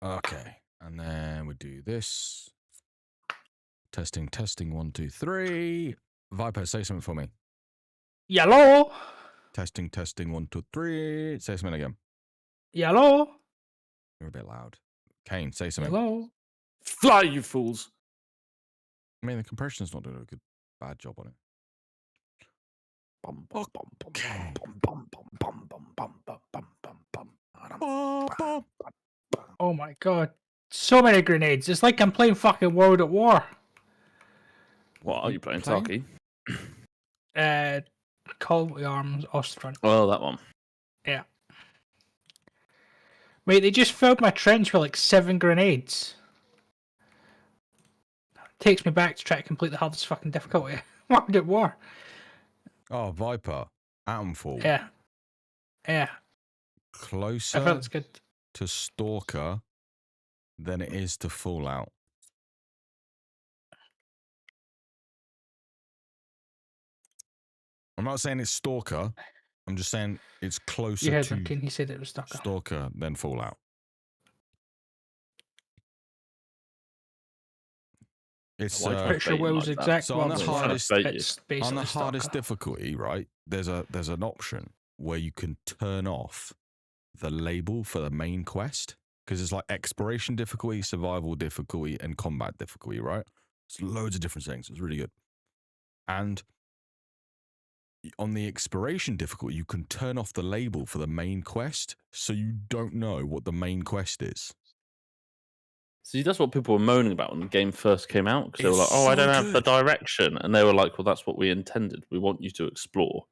Okay, and then we do this. Testing, 1, 2, 3. Viper, say something for me. Yellow. Testing, 1, 2, 3. Say something again. Yellow. You're a bit loud. Kane, say something. Yellow. Fly, you fools. I mean, the compression's not doing a bad job on it. Okay. Oh my god. So many grenades. It's like I'm playing fucking World at War. What are you playing, Taki? Call the Arms Ostrand. Oh, that one. Yeah. Wait, they just filled my trench with like 7 grenades. Takes me back to try to complete the hardest fucking difficulty. World at War. Oh, Viper. Atomfall. Yeah. Yeah. I Closer felt it's good. to Stalker than it is to Fallout. I'm not saying it's Stalker. I'm just saying it's closer You heard to him, King. He said it was Stalker than Fallout. It's pretty sure Will's exact. So on the hardest, hardest difficulty, right? There's an option where you can turn off the label for the main quest, because it's like exploration difficulty, survival difficulty, and combat difficulty, right? It's loads of different things. It's really good. And on the exploration difficulty, you can turn off the label for the main quest, so you don't know what the main quest is. See, that's what people were moaning about when the game first came out, because they were like, "Oh, I don't have the direction," and they were like, "Well, that's what we intended. We want you to explore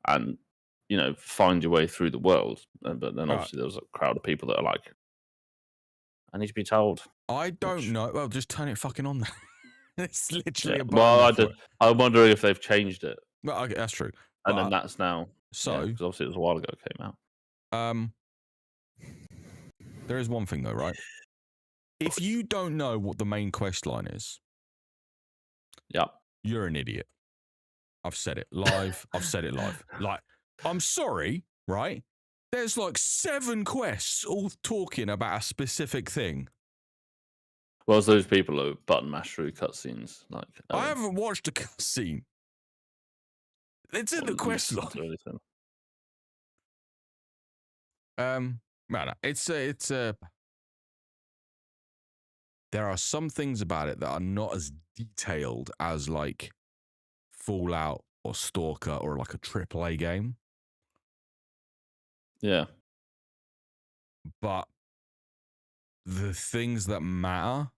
and, you know, find your way through the world." But then obviously there was a crowd of people that are like, "I need to be told." I don't know. Well, just turn it fucking on. It's literally a well, button. I'm wondering if they've changed it. Well, okay, that's true. And then that's now. So, because obviously it was a while ago it came out. There is one thing though, right? If you don't know what the main quest line is, you're an idiot. I've said it live. I've said it live. Like, I'm sorry, right? There's like 7 quests all talking about a specific thing. Well, it's those people who button mash through cutscenes. Like, I haven't watched a cutscene. It's in the quest line. No, it's there are some things about it that are not as detailed as like Fallout or Stalker or like a AAA game. Yeah. But the things that matter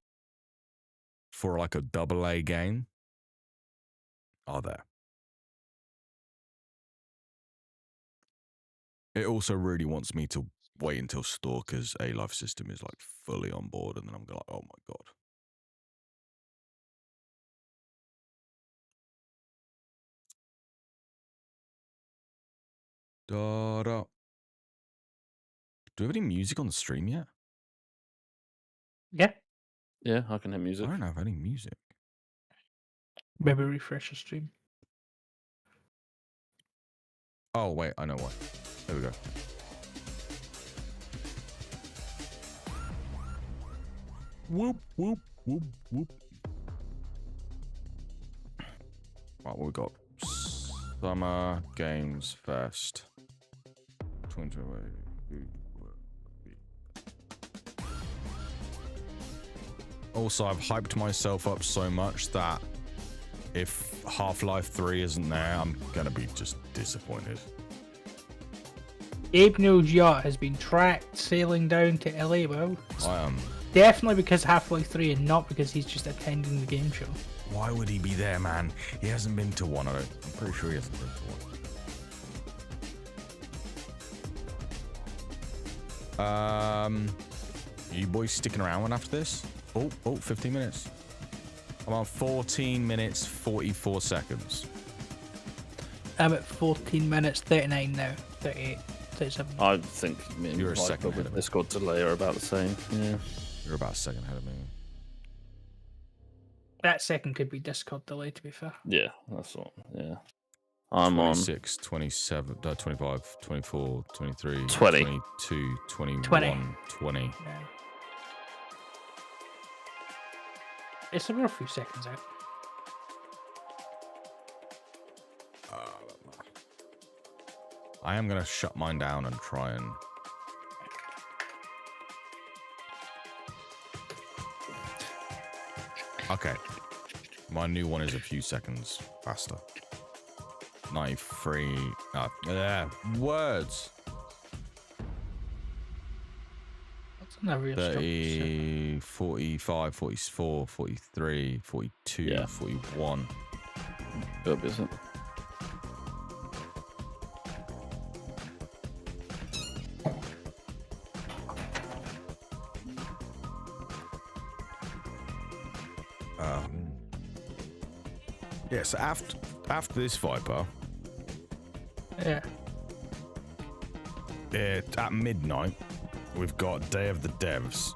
for like a AA game are there. It also really wants me to wait until Stalker's A-Life system is like fully on board, and then I'm like, oh my god. Da-da. Do we have any music on the stream yet? Yeah. Yeah, I can hear music. I don't have any music. Maybe refresh the stream. Oh, wait, I know what. There we go. Whoop, whoop, whoop, whoop. Right, what we got? Summer Games Fest. 2020. Also, I've hyped myself up so much that if Half-Life 3 isn't there, I'm gonna be just disappointed. Abe Neil's yacht has been tracked sailing down to LA. Well, I am. Definitely because Half-Life 3 and not because he's just attending the game show. Why would he be there, man? He hasn't been to one. I'm pretty sure he hasn't been to one. You boys sticking around after this? Oh, 15 minutes. I'm on 14 minutes, 44 seconds. I'm at 14 minutes, 39 now. 38, 37. I think me and you're a second ahead with of me. Discord delay are about the same. Yeah. You're about a second ahead of me. That second could be Discord delay, to be fair. Yeah, that's what. Yeah. I'm 26, 27, 25, 24, 23, 20. 22, 21, 20. 20. Yeah. It's about a few seconds out. I am gonna shut mine down and try and. Okay, my new one is a few seconds faster. 93. Words. That's not real 30, 45, 44, 43, 42, Yeah. 41. Good, isn't it? Yeah, so after this Viper, Yeah. at midnight, we've got Day of the Devs.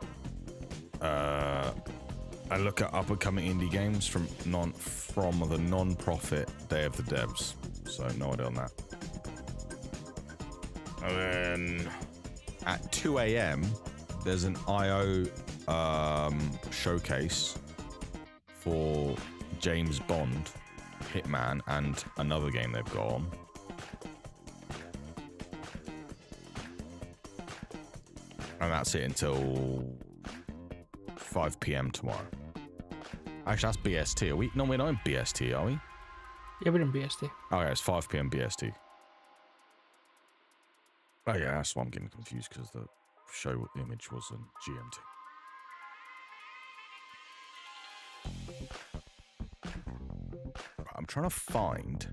I look at up-and-coming indie games from the non-profit Day of the Devs. So no idea on that. And then at 2 a.m., there's an IO showcase for James Bond, Hitman, and another game they've got on. And that's it until 5 p.m. tomorrow. Actually, that's BST. Are we? No, we're not in BST, are we? Yeah, we're in BST. Oh, yeah, it's 5 p.m. BST. Oh, yeah, that's why I'm getting confused, because the show image was in GMT. I'm trying to find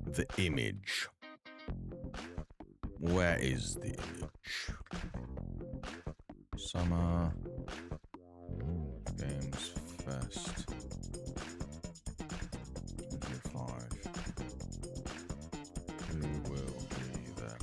the image. Where is the image? Summer Games Fest 25. Who will be there?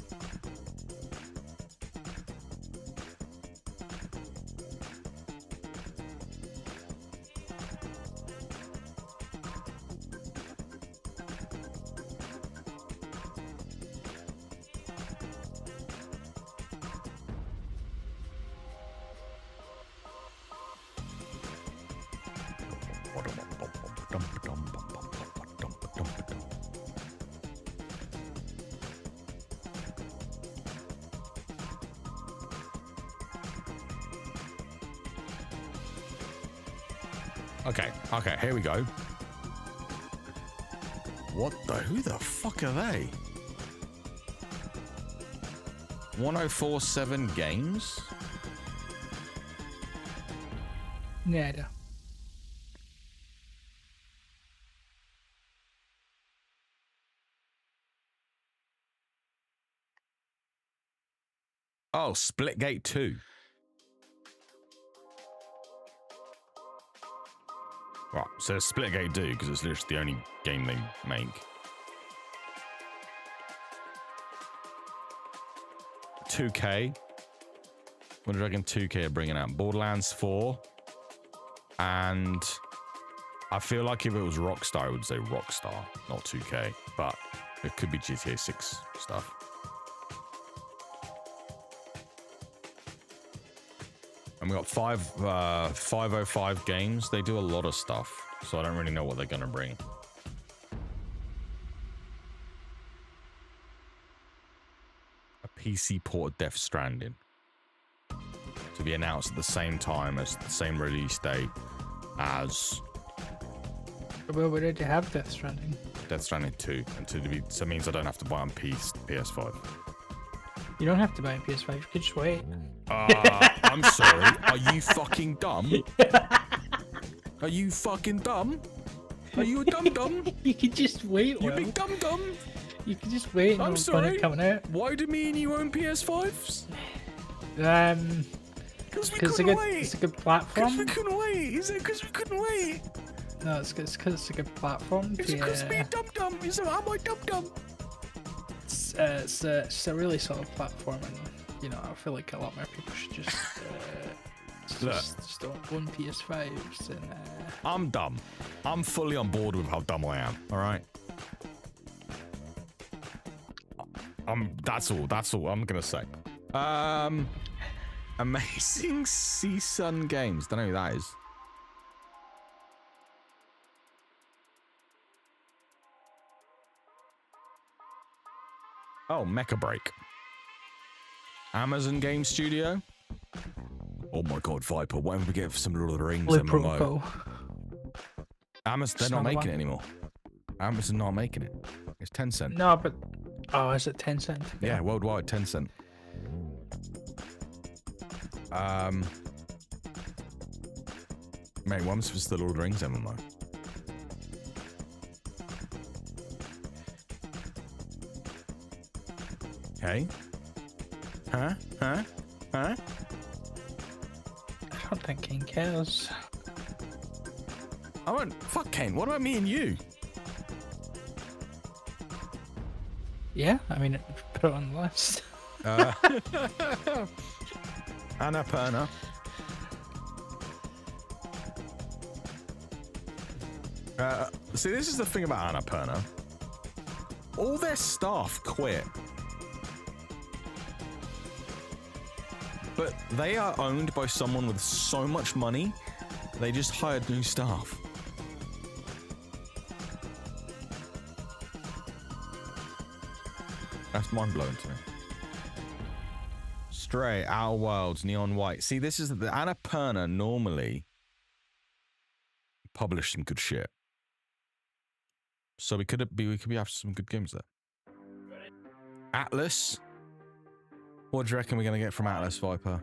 Okay, here we go. Who the fuck are they? 1047 Games? Nada. Oh, Splitgate 2. Right, so Splitgate do, because it's literally the only game they make. $2K. What do you reckon 2K are bringing out? Borderlands 4. And I feel like if it was Rockstar, I would say Rockstar, not 2K. But it could be GTA 6 stuff. And we got 505 games. They do a lot of stuff, so I don't really know what they're gonna bring. A PC port of Death Stranding to be announced at the same time as the same release date as Well, we already have Death Stranding. Death Stranding 2, and so it means I don't have to buy on PS5. You don't have to buy a PS5. You can just wait. I'm sorry. Are you fucking dumb? Are you fucking dumb? Are you a dum-dum? You can just wait. You Will. big dum-dum? You can just wait. I'm sorry. Coming out. Why do me and you own PS5s? Because we couldn't wait. It's a good platform. Because we couldn't wait. Is it because we couldn't wait? No, it's because it's a good platform. Is it because me dum-dum? Is it am I dum-dum? It's a really solid platform, and I feel like a lot more people should just just own PS5s. And I'm dumb. I'm fully on board with how dumb I am. All right. That's all I'm gonna say. Amazing Sea Sun Games. Don't know who that is. Oh, Mecha Break. Amazon Game Studio. Oh my God, Viper! Why don't we get some Lord of the Rings Blue MMO? Protocol. Amazon, they're not making it anymore. Amazon not making it. It's Tencent. No, but is it Tencent? Yeah, worldwide Tencent. Mate, one's for the Lord of the Rings MMO. Hey? Huh? Huh? Huh? I don't think King cares. I won't. Fuck Kane. What about me and you? Yeah, I mean, put it on the list. Annapurna. See, this is the thing about Annapurna. All their staff quit. But they are owned by someone with so much money, they just hired new staff. That's mind-blowing to me. Stray, Our Worlds, Neon White. See, this is the Annapurna normally publish some good shit. So we could be after some good games there. Atlas. What do you reckon we're gonna get from Atlas, Viper?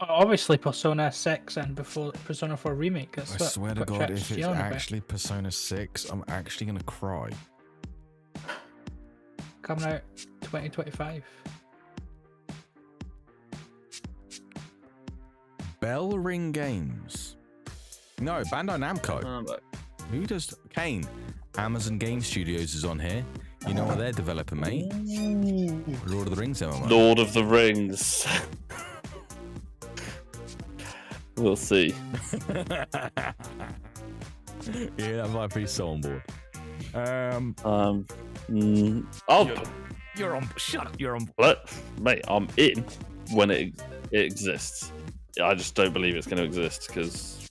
Obviously, Persona 6 and before Persona 4 Remake. I swear to God, if it's actually Persona 6, I'm actually gonna cry. Coming out 2025. Bell Ring Games. No, Bandai Namco. Who does Kane? Amazon Game Studios is on here. You know what they're developing, mate? Lord of the Rings MMO. Lord of the Rings. We'll see. Yeah, that might be so on board. You're on. Shut up. You're on. Mate, I'm in when it exists. I just don't believe it's going to exist because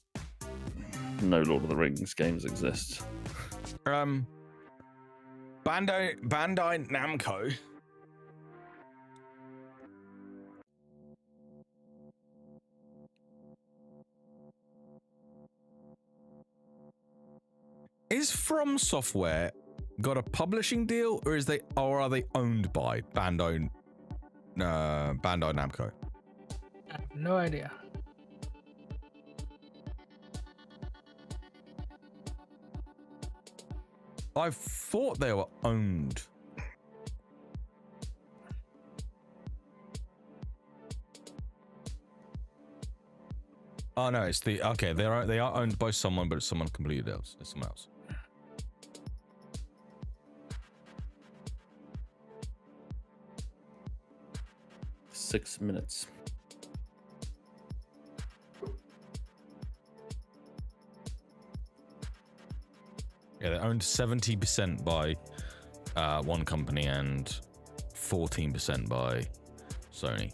no Lord of the Rings games exist. Bandai Namco. Is From Software got a publishing deal, or are they owned by Bandai Namco? I have no idea. I thought they were owned. Oh no, it's the okay. They are owned by someone, but it's someone completely else. It's someone else. Six minutes. Yeah, they're owned 70% by one company and 14% by Sony.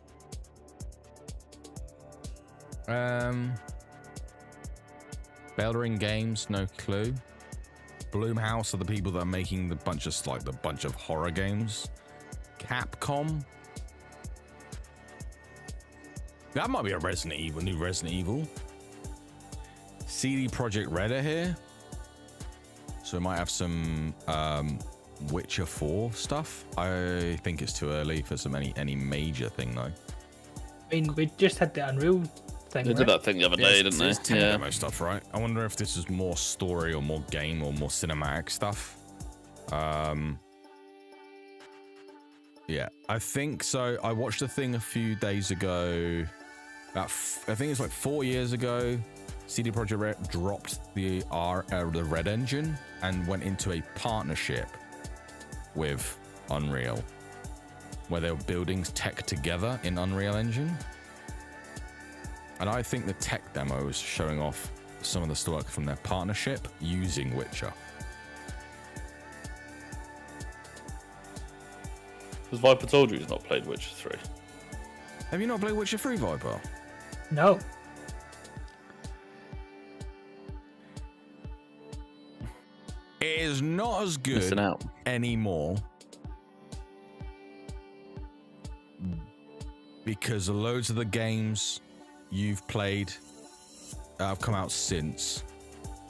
Bellring Games, no clue. Bloomhouse are the people that are making the bunch of horror games. Capcom. That might be a new Resident Evil. CD Projekt Red are here. So we might have some Witcher 4 stuff. I think it's too early for any major thing though. I mean, we just had the Unreal thing. They did that thing the other day, didn't they? Yeah, demo stuff, right? I wonder if this is more story or more game or more cinematic stuff. Yeah, I think so. I watched a thing a few days ago. I think it's like 4 years ago. CD Projekt Red dropped the Red Engine and went into a partnership with Unreal, where they were building tech together in Unreal Engine. And I think the tech demo is showing off some of the work from their partnership using Witcher. Because Viper told you he's not played Witcher 3. Have you not played Witcher 3, Viper? No. It is not as good anymore because loads of the games you've played that have come out since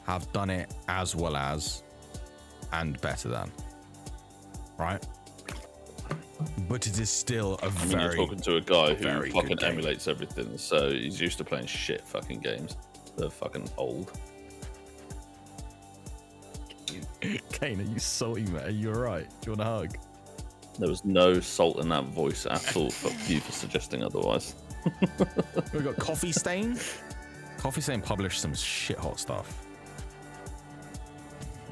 have done it as well as and better than, right? But it is still a I mean, you're talking to a guy who fucking game. emulates everything, so he's used to playing shit fucking games. They're fucking old. Kane, are you salty, mate? Are you alright? Do you want a hug? There was no salt in that voice at all. Fuck you for suggesting otherwise. We've got Coffee Stain. Coffee Stain published some shit hot stuff.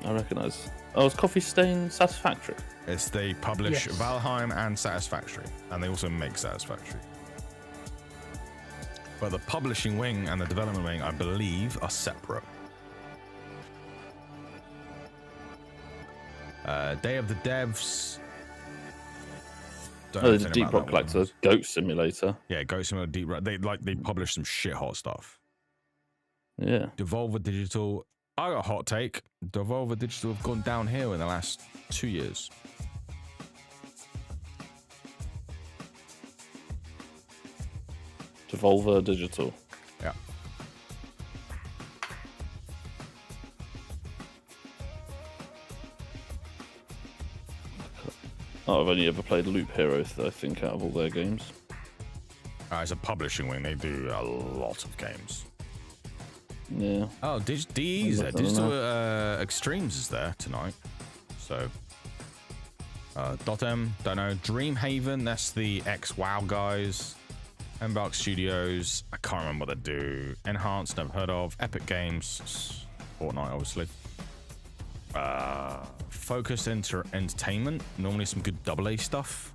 I recognise. Oh, is Coffee Stain Satisfactory? Yes, they publish Valheim and Satisfactory, and they also make Satisfactory. But the publishing wing and the development wing, I believe, are separate. Day of the Devs. Oh, there's a Deep Rock Collector, Goat Simulator. Yeah, Goat Simulator, Deep Rock. They publish some shit hot stuff. Yeah. Devolver Digital. I got a hot take. Devolver Digital have gone downhill in the last 2 years. Devolver Digital. Yeah. Oh, I've only ever played Loop Hero, I think, out of all their games. It's a publishing wing. They do a lot of games. Yeah. Oh, DE's there. Digital Extremes is there tonight. So, .m, don't know. Dreamhaven, that's the ex-WoW guys. Embark Studios, I can't remember what they do. Enhanced, never heard of. Epic Games, Fortnite, obviously. Focused Entertainment, normally some good AA stuff.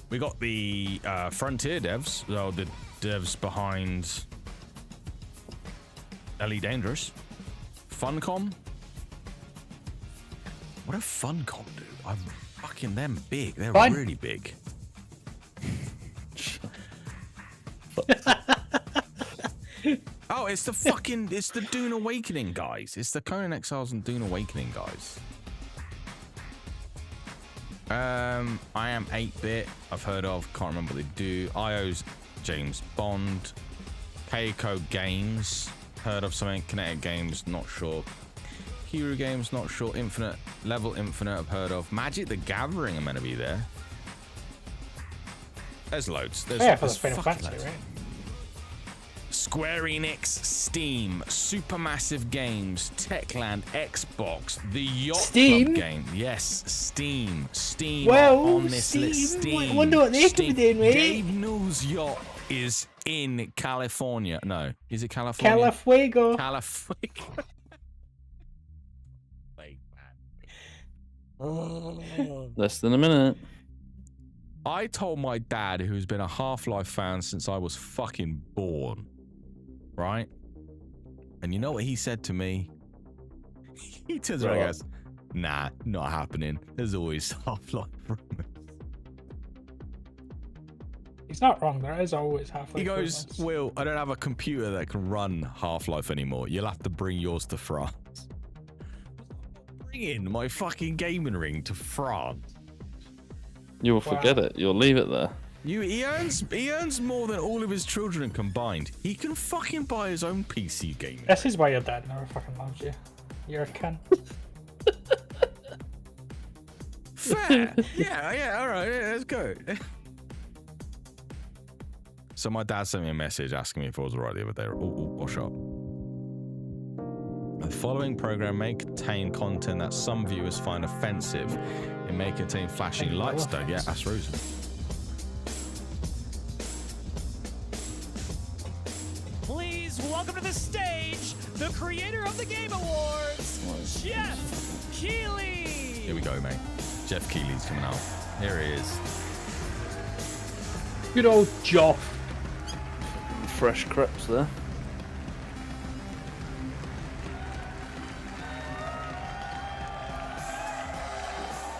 We got the Frontier devs, so the devs behind Elite Dangerous. Funcom. What do Funcom do? I'm fucking them big. They're really big. Oh, it's the Dune Awakening guys. It's the Conan Exiles and Dune Awakening guys. I am 8-bit. I've heard of. Can't remember what they do. IO's James Bond. Payco Games. Heard of something. Kinetic Games. Not sure. Hero Games. Not sure. Infinite. Level Infinite. I've heard of. Magic the Gathering are meant to be there. There's loads. There's Final Fantasy, right? Square Enix, Steam, Supermassive Games, Techland, Xbox, the Yacht Club game. Yes, Steam. Well, on this list. Steam. I wonder what they could be doing, mate. Gabe Newell's yacht is in California. No, is it California? Califuego. Califuego. Less than a minute. I told my dad, who's been a Half-Life fan since I was fucking born, right? And you know what he said to me? He turns around and goes, nah, not happening. There's always Half-Life rumors. He's not wrong. There is always Half-Life. He goes, Will, I don't have a computer that can run Half-Life anymore. You'll have to bring yours to France. Bringing my fucking gaming ring to France. You will forget it. You'll leave it there. He earns more than all of his children combined. He can fucking buy his own PC game. This is why your dad never fucking loves you. You're a cunt. Fair. Yeah, all right, let's go. So my dad sent me a message asking me if I was all right the other day. Oh, shut up. The following program may contain content that some viewers find offensive. It may contain flashing lights, though. Yeah, that's Rosen. Please welcome to the stage the creator of the Game Awards, Jeff Keighley. Here we go, mate. Jeff Keighley's coming out. Here he is. Good old Joff. Fresh crepes there.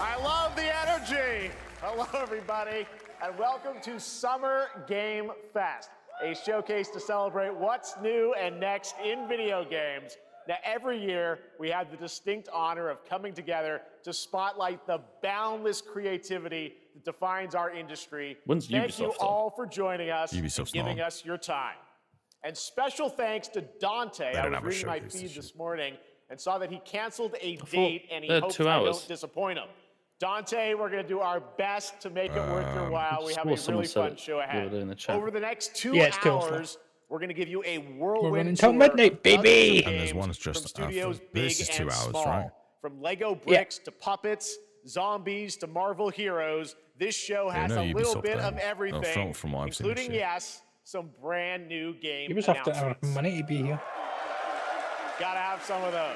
I love the energy. Hello, everybody, and welcome to Summer Game Fest, a showcase to celebrate what's new and next in video games. Now, every year, we have the distinct honor of coming together to spotlight the boundless creativity that defines our industry. When's Thank you Ubisoft all for joining us and Ubisoft's giving not on. us your time. And special thanks to Dante. I don't was have a reading my showcase feed this this morning and saw that he canceled a thought date and he they had hopes 2 I hours. don't disappoint him. Dante, we're going to do our best to make it worth your while. We have a swore someone really said fun it show the other ahead. day in the chat. Over the next 2 Yeah, it's 2 hours, we're going to give you a We're running whirlwind till tour midnight, of dozens baby. of And there's games one just from studios after. big This is 2 and hours, small. right? From Lego bricks to puppets, zombies to Marvel heroes, this show has no a little Ubisoft bit then. of everything, from what I've seen this including, year. yes, some brand new game You just have to announcements. have money to be here. Gotta have some of those.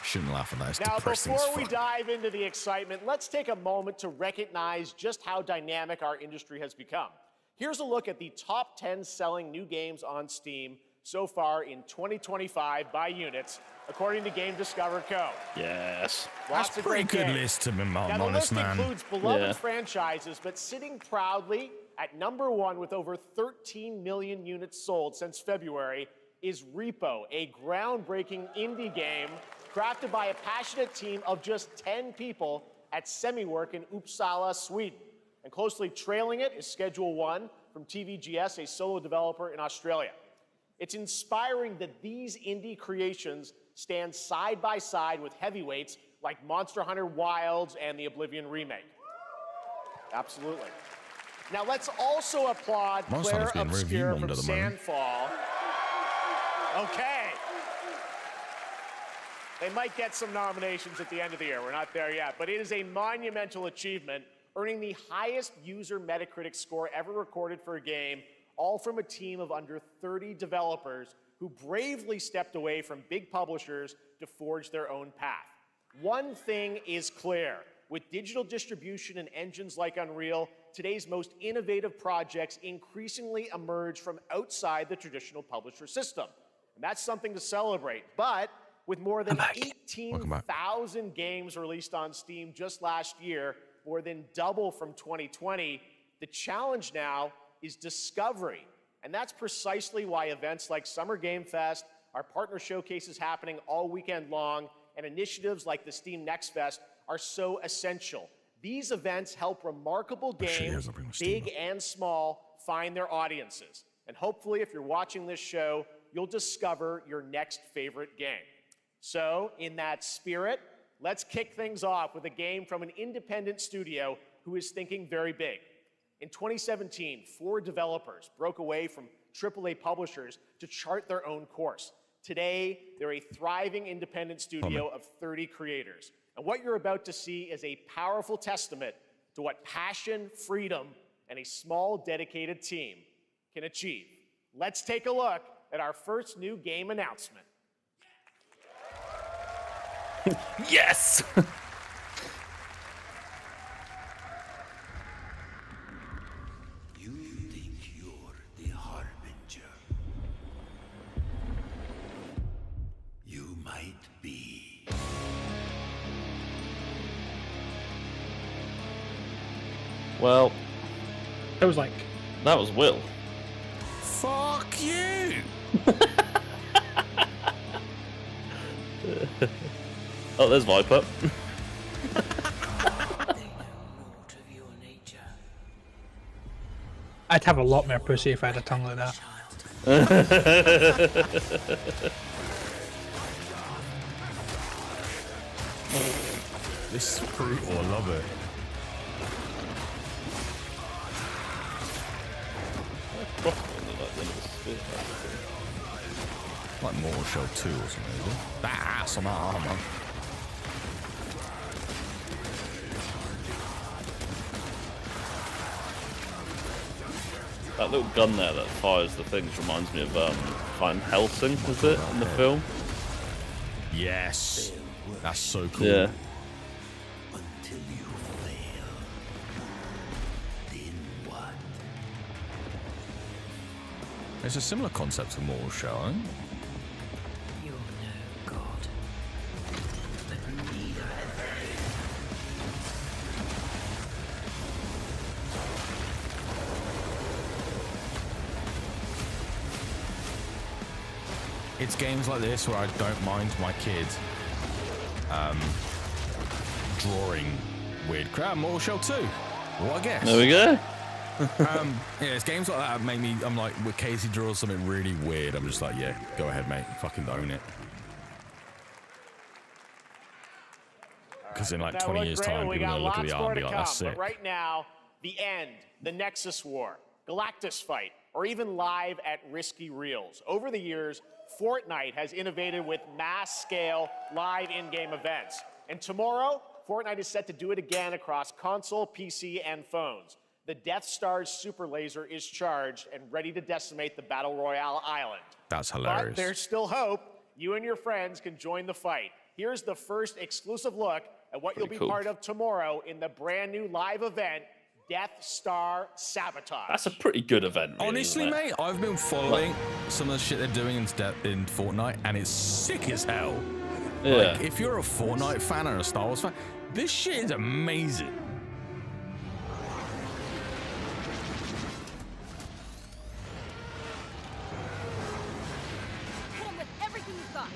Shouldn't laugh at that. It's Now, depressing as before we fuck. dive into the excitement, let's take a moment to recognize just how dynamic our industry has become. Here's a look at the top 10 selling new games on Steam so far in 2025 by units, according to Game Discover Co. Yes. Lots That's of a pretty great good games. list, to be Now, the honest, list man. includes beloved Yeah. franchises, but sitting proudly at number 1 with over 13 million units sold since February is Repo, a groundbreaking indie game crafted by a passionate team of just 10 people at SemiWork in Uppsala, Sweden. And closely trailing it is Schedule 1 from TVGS, a solo developer in Australia. It's inspiring that these indie creations stand side by side with heavyweights like Monster Hunter Wilds and the Oblivion remake. Absolutely. Now let's also applaud Monster Claire Hunter's being Obscure review-bombed from at the moment. Sandfall. Okay. They might get some nominations at the end of the year. We're not there yet, but it is a monumental achievement, earning the highest user Metacritic score ever recorded for a game, all from a team of under 30 developers who bravely stepped away from big publishers to forge their own path. One thing is clear. With digital distribution and engines like Unreal, today's most innovative projects increasingly emerge from outside the traditional publisher system. And that's something to celebrate. But with more than 18,000 games released on Steam just last year, more than double from 2020, the challenge now is discovery. And that's precisely why events like Summer Game Fest, our partner showcases happening all weekend long, and initiatives like the Steam Next Fest are so essential. These events help remarkable games, big and small, find their audiences. And hopefully, if you're watching this show, you'll discover your next favorite game. So, in that spirit, let's kick things off with a game from an independent studio who is thinking very big. In 2017, 4 developers broke away from AAA publishers to chart their own course. Today, they're a thriving independent studio of 30 creators. And what you're about to see is a powerful testament to what passion, freedom, and a small, dedicated team can achieve. Let's take a look at our first new game announcement. Yes! You think you're the Harbinger. You might be. Well, It was like, that was Will. Fuck you! Oh, there's Viper. I'd have a lot more pussy if I had a tongue like that. This is brutal. I love it. Like Mortal Shell 2 or something, is it? That's on that armor. That little gun there that fires the things reminds me of Van Helsing, is it, in the film? Yes. That's so cool. Yeah. Until you fail. Then what? It's a similar concept to Mortal Shell, I think. You're no god. But neither have they. It's games like this where I don't mind my kid drawing weird crap. Mortal Shell 2. Well, I guess. There we go. Yeah, it's games like that make me. I'm like, when Casey draws something really weird, I'm just like, yeah, go ahead, mate, fucking own it. Because in like That 20 looked years' great. time, We people are got gonna look at lots the art more and be to like, come. that's sick. But right now, the end, the Nexus War, Galactus Fight, or even live at Risky Reels. Over the years, Fortnite has innovated with mass-scale live in-game events. And tomorrow, Fortnite is set to do it again across console, PC, and phones. The Death Star's super laser is charged and ready to decimate the Battle Royale island. That's But hilarious. there's still hope. You and your friends can join the fight. Here's the first exclusive look at what you'll be cool. part of tomorrow in the brand new live event, Death Star Sabotage. That's a pretty good event. Really, Honestly, isn't it? mate, I've been following some of the shit they're doing in Fortnite, and it's sick as hell. Yeah. Like, if you're a Fortnite fan or a Star Wars fan, this shit is amazing. Hit him with everything you've got.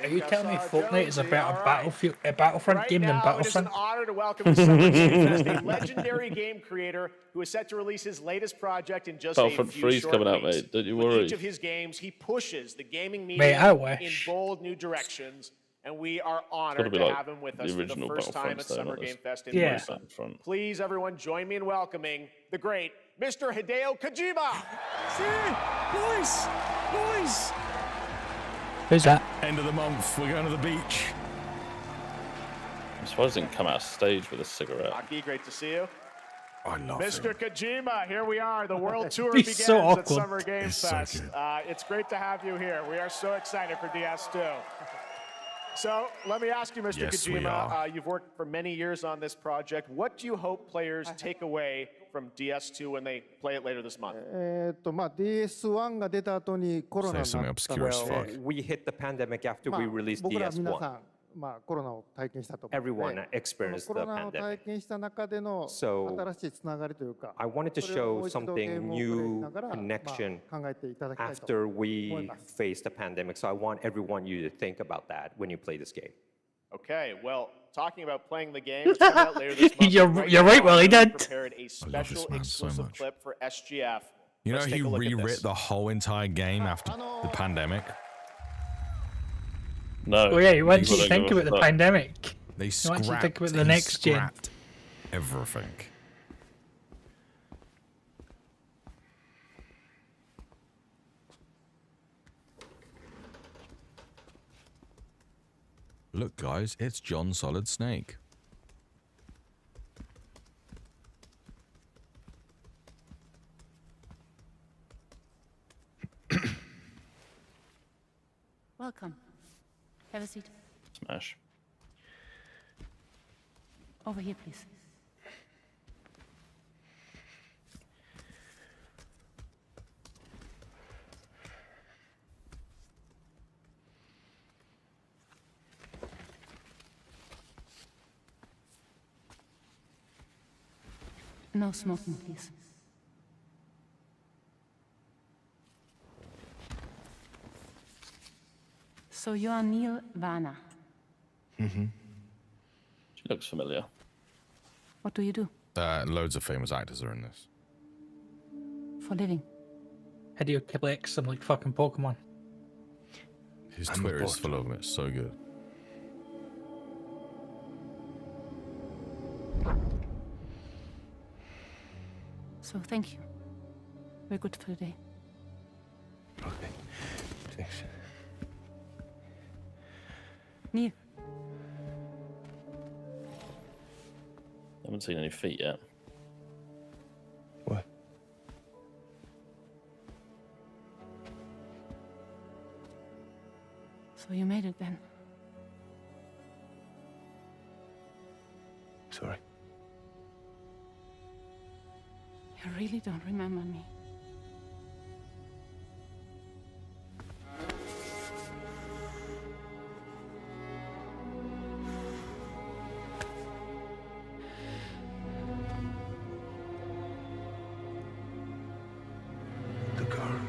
Are you telling me Fortnite is a better Battlefront Right game than now, it is an Battlefront? honor to welcome to Summer Game Fest a legendary game creator who is set to release his latest project in just Battlefront a few 3 's short coming out, weeks. mate. Don't you With worry. each of his games, he pushes the gaming Mate, media I in wish. bold new directions, and we are gotta honored be to like have him with the us for the original first time at Battlefronts, though, Summer not Game this Fest in Yeah. person. Battlefront. Please, everyone, join me in welcoming the great Mr. Hideo Kojima. Boys! Who's that? End of the month, we're going to the beach. I'm surprised he didn't come out stage with a cigarette. Aki, great to see you. I love Mr. it. Kojima, here we are. The world tour He's begins so at awkward. Summer Game He's so Fest. good. It's great to have you here. We are so excited for DS2. So let me ask you, Mr. Yes, we Kojima, are. you've worked for many years on this project. What do you hope players take away from DS2 when they play it later this month? DS1 が出た後にコロナに Say な something った obscure as ので fuck. We hit the pandemic after まあ we released 僕ら皆さ DS1. ん、コロナを体験したと思うの Everyone で、 experienced そのコロ the ナを体 pandemic. 験した中での So, 新しいつながりというか、 I wanted to それをも show う一度ゲー something ムをプレイし new ながら、 connection 考えていただきたいと after 思い we ます。 faced the pandemic. So I want everyone you to think about that when you play this game. Okay, well, talking about playing the game, it's coming out later this month. You're Right right, now, Willie, we've Dad. prepared a special man so exclusive much. clip for SGF. You know, Let's he take a look at rewrit this. the whole entire game after the pandemic. No. Oh yeah, he wants people you to don't think give a about the fuck. pandemic. They wants you to scrapped, think about the he next gen. scrapped everything. Look, guys, it's John Solid Snake. Welcome. Have a seat. Smash. Over here, please. No smoking, please. So you are Neil Varner. She looks familiar. What do you do Loads of famous actors are in this. for a living? Hideo collects them like fucking Pokemon. His Twitter is full of them. It's so good. So thank you. We're good for the day. Okay. Thanks. Neil, Haven't seen any feet yet. What? so you made it then. Sorry. You really don't remember me. The car.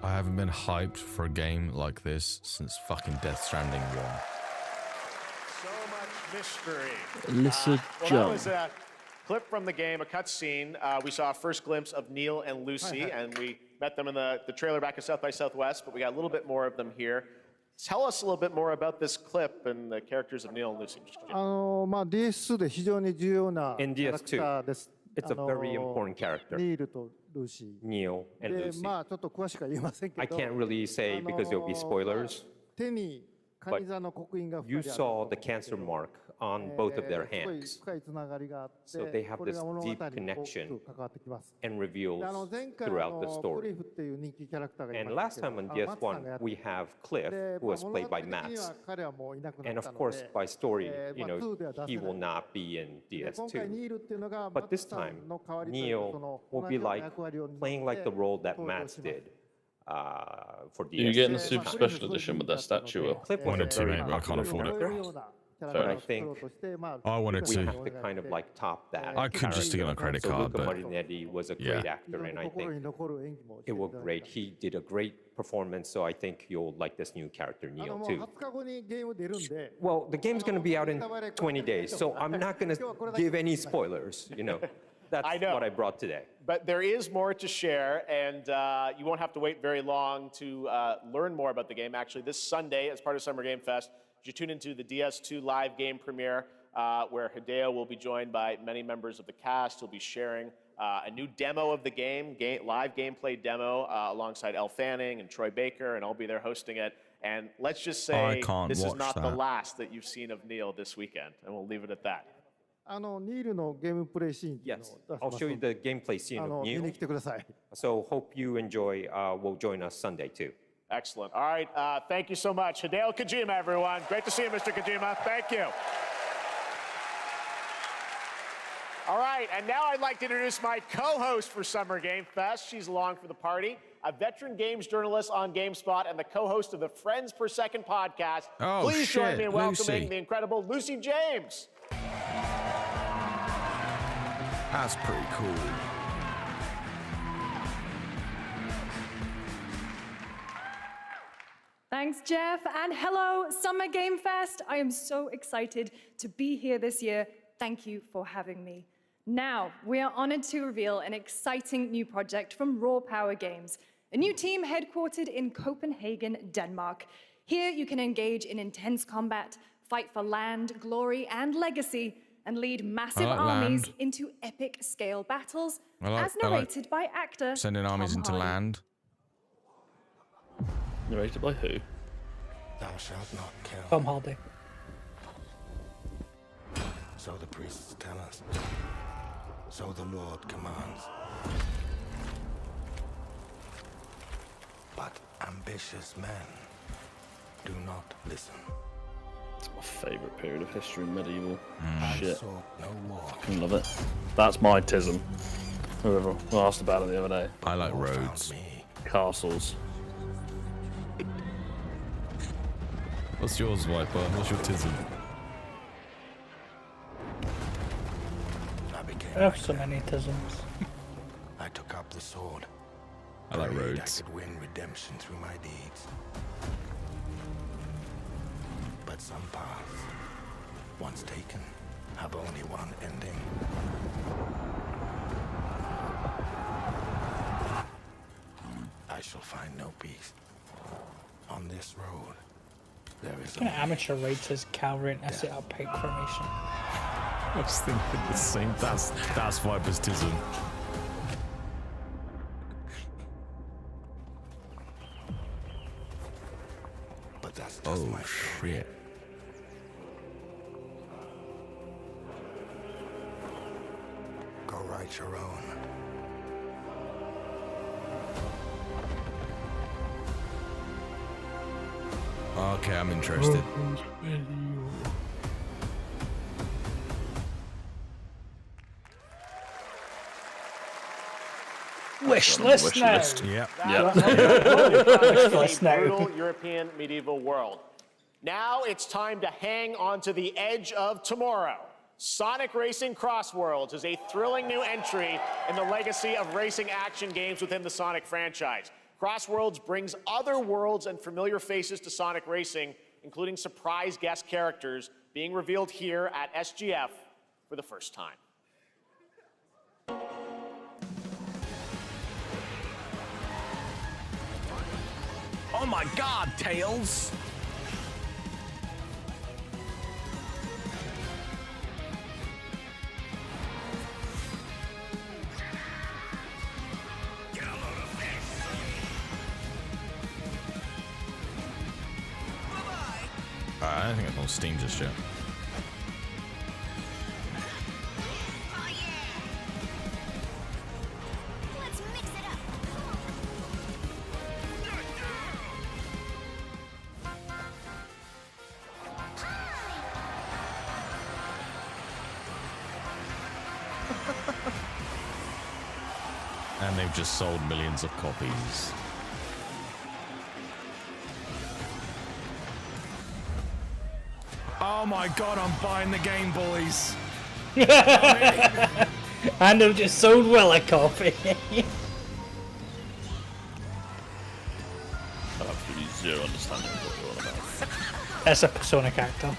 I haven't been hyped for a game like this since fucking Death Stranding 1. So much mystery. Alyssa Well, that was a clip from the game, a cutscene. We saw a first glimpse of Neil and Lucy, and we met them in the trailer back at South by Southwest, but we got a little bit more of them here. Tell us a little bit more about this clip and the characters of Neil and Lucy. DS2 で非常に重要なキ In ャラク DS2, ターです。 it's a very important character, ニールとルーシ Neil ー。 and で、 Lucy. まあちょっと詳しくは言えませんけ I ど、 can't really say because there'll be spoilers. 手にカニ座の刻印が You 2人ある saw the cancer mark on both of their すごい hands 深いつながりがあって So they have これが this 物語に deep 大き connection く関わってきます。 and reveals で前回 throughout the クリ story. フっていう人気キャラクターがい And ま last したけ time ど on マッツさんがや DS1, って we have Cliff, で who was 物 played 語 by 的には Max. 彼はもういなくな And った of の course, で by story, まあ 2では出 he せ will ない。 not be in で今回 DS2. ニールっていうのがマ But ッツ this さ time, んの代わりというか Neil その will 同 be じような like 役割を担って playing like the role that 登場 Max します。 did for Are you getting the DS2. super special edition with that statue? Will? Cliff was Wanted a to, very mate, but I can't afford it. popular But But I think I wanted we to. have to kind of like top that. I could just stick on a credit So card, Luca but Marinetti was a yeah. great actor, and I think it worked great. He did a great performance, so I think you'll like this new character, あ Neil, のもう too. 20日後にゲーム出るんで Well, the game's going to be out in 20 days, so I'm not going to give any spoilers, That's I know. what I brought today. But there is more to share, and you won't have to wait very long to learn more about the game. Actually, this Sunday, as part of Summer Game Fest, you tune into the DS2 live game premiere, where Hideo will be joined by many members of the cast. He'll be sharing a new demo of the game, live gameplay demo, alongside Elle Fanning and Troy Baker, and I'll be there hosting it. And let's just I say can't this is watch not the that. last that you've seen of Neil this weekend, and we'll leave it at that. あのニールのゲームプレイシーンっていうの Yes, を出し I'll ます show you ので the gameplay scene あ of の見 Neil. に来てください。 So hope you enjoy. Will join us Sunday too. Excellent. All right. Thank you so much. Hideo Kojima, everyone. Great to see you, Mr. Kojima. Thank you. All right. And now I'd like to introduce my co-host for Summer Game Fest. She's along for the party, a veteran games journalist on GameSpot and the co-host of the Friends Per Second podcast. Oh, Please join shit, me in welcoming Lucy. the incredible Lucy James. That's pretty cool. Thanks, Jeff, and hello, Summer Game Fest. I am so excited to be here this year. Thank you for having me. Now, we are honored to reveal an exciting new project from Raw Power Games, a new team headquartered in Copenhagen, Denmark. Here, you can engage in intense combat, fight for land, glory, and legacy, and lead massive like armies land. into epic scale battles, I like- as I like narrated by actor Sending armies Tom into Hardy. land. Narrated by who? Thou shalt not kill. Tom Hardy. So the priests tell us. So the Lord commands. But ambitious men do not listen. It's my favourite period of history, medieval shit. So no war. I love it. That's my tism. Whoever asked about it the other day. I like War found roads. me. Castles. What's yours, Viper? What's your tism? I became I have like so them. many tisms. I took up the sword. I like Prayed roads. I could win redemption through my deeds. But some paths, once taken, have only one ending. I shall find no peace. On this road, there is Kind of only amateur rates as cavalry and set up pike formation. I was thinking the same. That's Viper's tism. but that's just Oh my story. shit. Go write your own. Okay, I'm interested. Wish list now. Yep. Yeah. List now. Brutal European medieval world. Now it's time to hang on to the edge of tomorrow. Sonic Racing Crossworlds is a thrilling new entry in the legacy of racing action games within the Sonic franchise. Crossworlds brings other worlds and familiar faces to Sonic Racing, including surprise guest characters being revealed here at SGF for the first time. Oh my God, Tails! I don't think it's on Steam just yet. And they've just sold millions of copies. Oh my God, I'm buying the game, boys. And they've just sold Will a copy. I have absolutely zero understanding of what you're on about. That's a Persona character.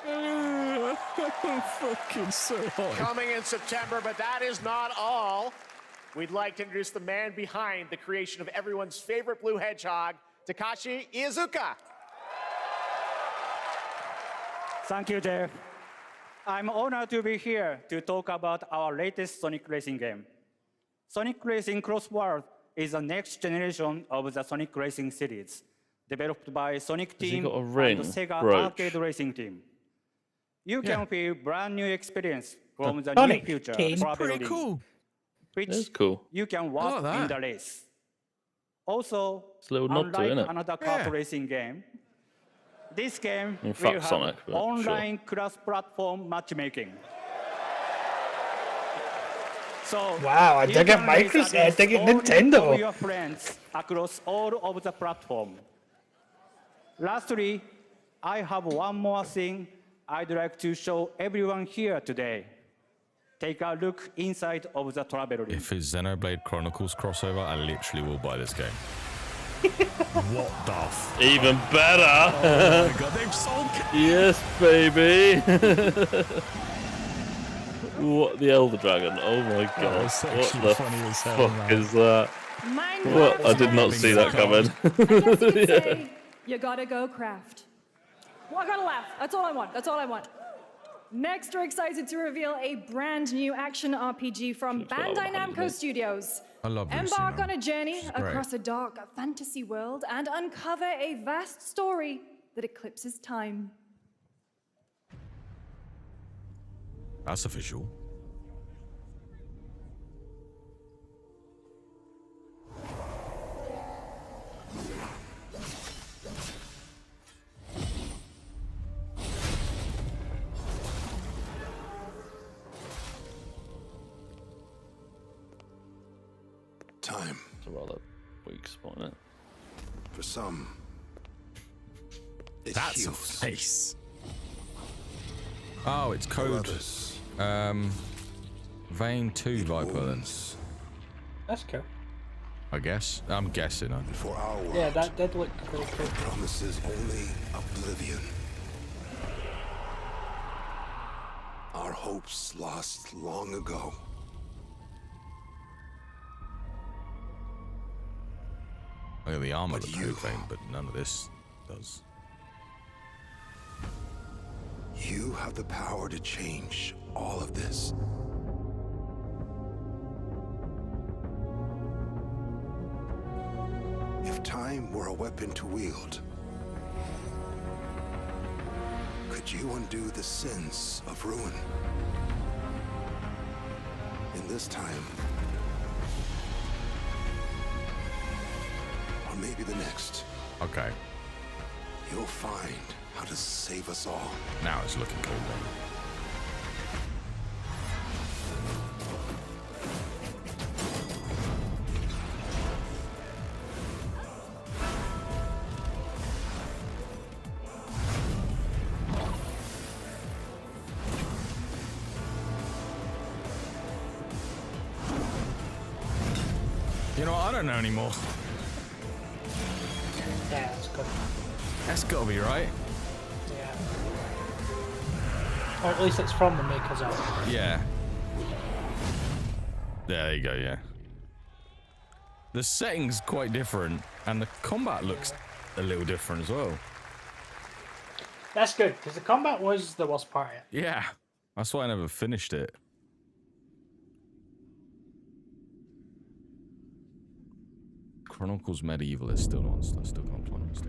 I'm fucking so hot. Coming in September, but that is not all. We'd like to introduce the man behind the creation of everyone's favorite blue hedgehog, Takashi Iizuka. Thank you, Jeff. I'm honored to be here to talk about our latest Sonic Racing game. Sonic Racing Cross World is the next generation of the Sonic Racing series, developed by Sonic Team and the Sega Arcade Racing Team. You can feel brand new experience from the near future traveling, cool. which you can watch in the race. Also, unlike another kart racing game, this game will have Sonic, online cross-platform matchmaking. So wow, I dig it Microsoft, I dig it Nintendo. With your friends across all of the platform. Lastly, I have one more thing I'd like to show everyone here today. Take a look inside of the travel room. If it's Xenoblade Chronicles crossover, I literally will buy this game. What the f? Even better! Oh my God, they've sold. Yes, baby! What, the Elder Dragon? Oh my God. What the fuck is that? What? I did not see that coming. I guess you could say, you gotta go craft. Well, I gotta laugh. That's all I want. That's all I want. Next, we're excited to reveal a brand new action RPG from Bandai Namco Studios. I love Embark on a journey across a dark fantasy world and uncover a vast story that eclipses time. That's official. Time. It's a rather weak spot, isn't it? For some, it That's heals. a face. Oh, it's code. Vein 2 Viper then. That's cool. I guess. I'm guessing. For our world, Yeah, that did look pretty cool. promises only oblivion. Our hopes lost long ago. Look at the armor of the code vein, but none of this does. You have the power to change all of this. If time were a weapon to wield, could you undo the sins of ruin? In this time, or maybe the next. Okay. You'll find how to save us all. Now it's looking cool then. You know what? I don't know anymore. Yeah, that's good. That's gotta be right. Yeah. Or at least it's from the makers of it. Yeah. There you go, yeah. The setting's quite different, and the combat looks a little different as well. That's good, because the combat was the worst part. Yeah. That's why I never finished it. Chronicles Medieval is still on. I still can't play it.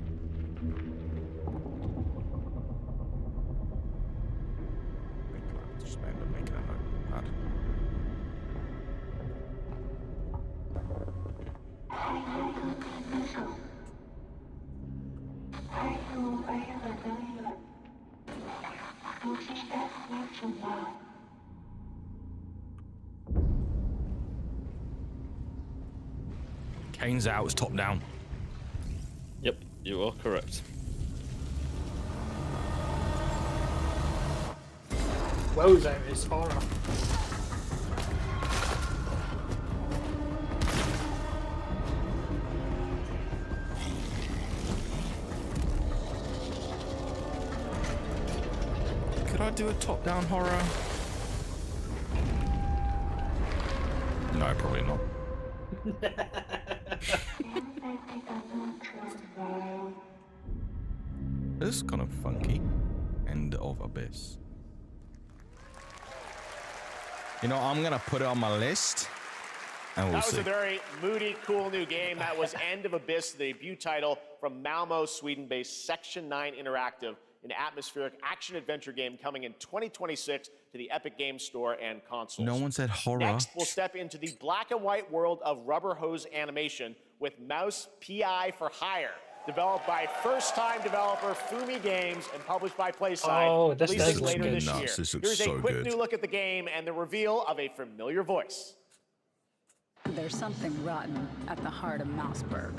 Just end up making a notepad. Kane's out, it's top down. Yep, you are correct. Wowza, it's horror. Could I do a top-down horror? No, probably not. This is kind of funky. End of Abyss. You know, I'm gonna put it on my list, and we'll That was see. a very moody, cool new game. That was End of Abyss, the debut title from Malmo, Sweden-based Section 9 Interactive, an atmospheric action-adventure game coming in 2026 to the Epic Games Store and consoles. No one said horror. Next, we'll step into the black and white world of rubber hose animation with Mouse PI for Hire, developed by first-time developer Fumi Games and published by PlaySide. Oh, this releasing does later look this nuts. year. This looks Here's so a quick good. new look at the game and the reveal of a familiar voice. There's something rotten at the heart of Mouseburg.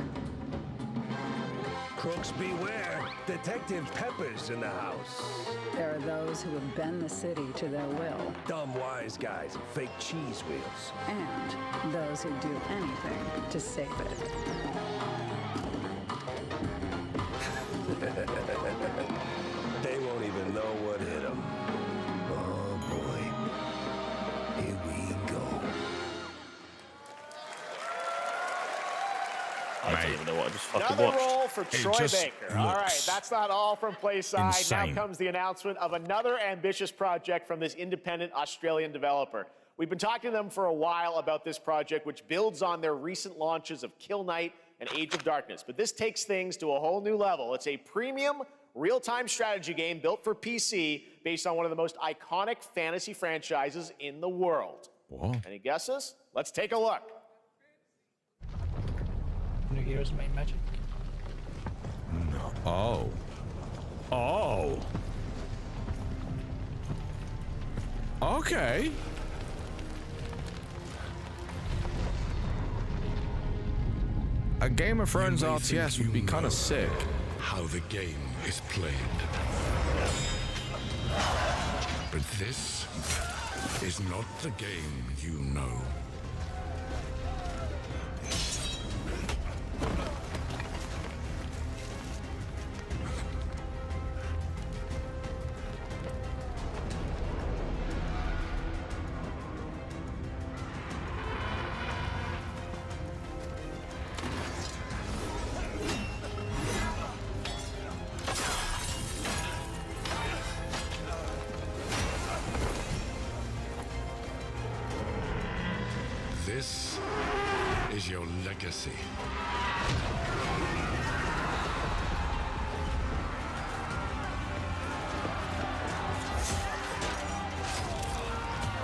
Crooks beware. Detective Pepper's in the house. There are those who have bent the city to their will. Dumb wise guys and fake cheese wheels. And those who do anything to save it. They won't even know what hit them. Oh boy. Here we go. I don't even know what I just fucking Another watched. role for Troy Baker. All right, looks that's not all from PlaySide. insane. Now comes the announcement of another ambitious project from this independent Australian developer. We've been talking to them for a while about this project, which builds on their recent launches of Kill Knight and Age of Darkness. But this takes things to a whole new level. It's a premium real-time strategy game built for PC based on one of the most iconic fantasy franchises in the world. What? Any guesses? Let's take a look. New Heroes Main Magic. No. Oh. Oh. Okay. A Game of Thrones RTS would be kind of sick. How the game is played. But this is not the game you know. This is your legacy.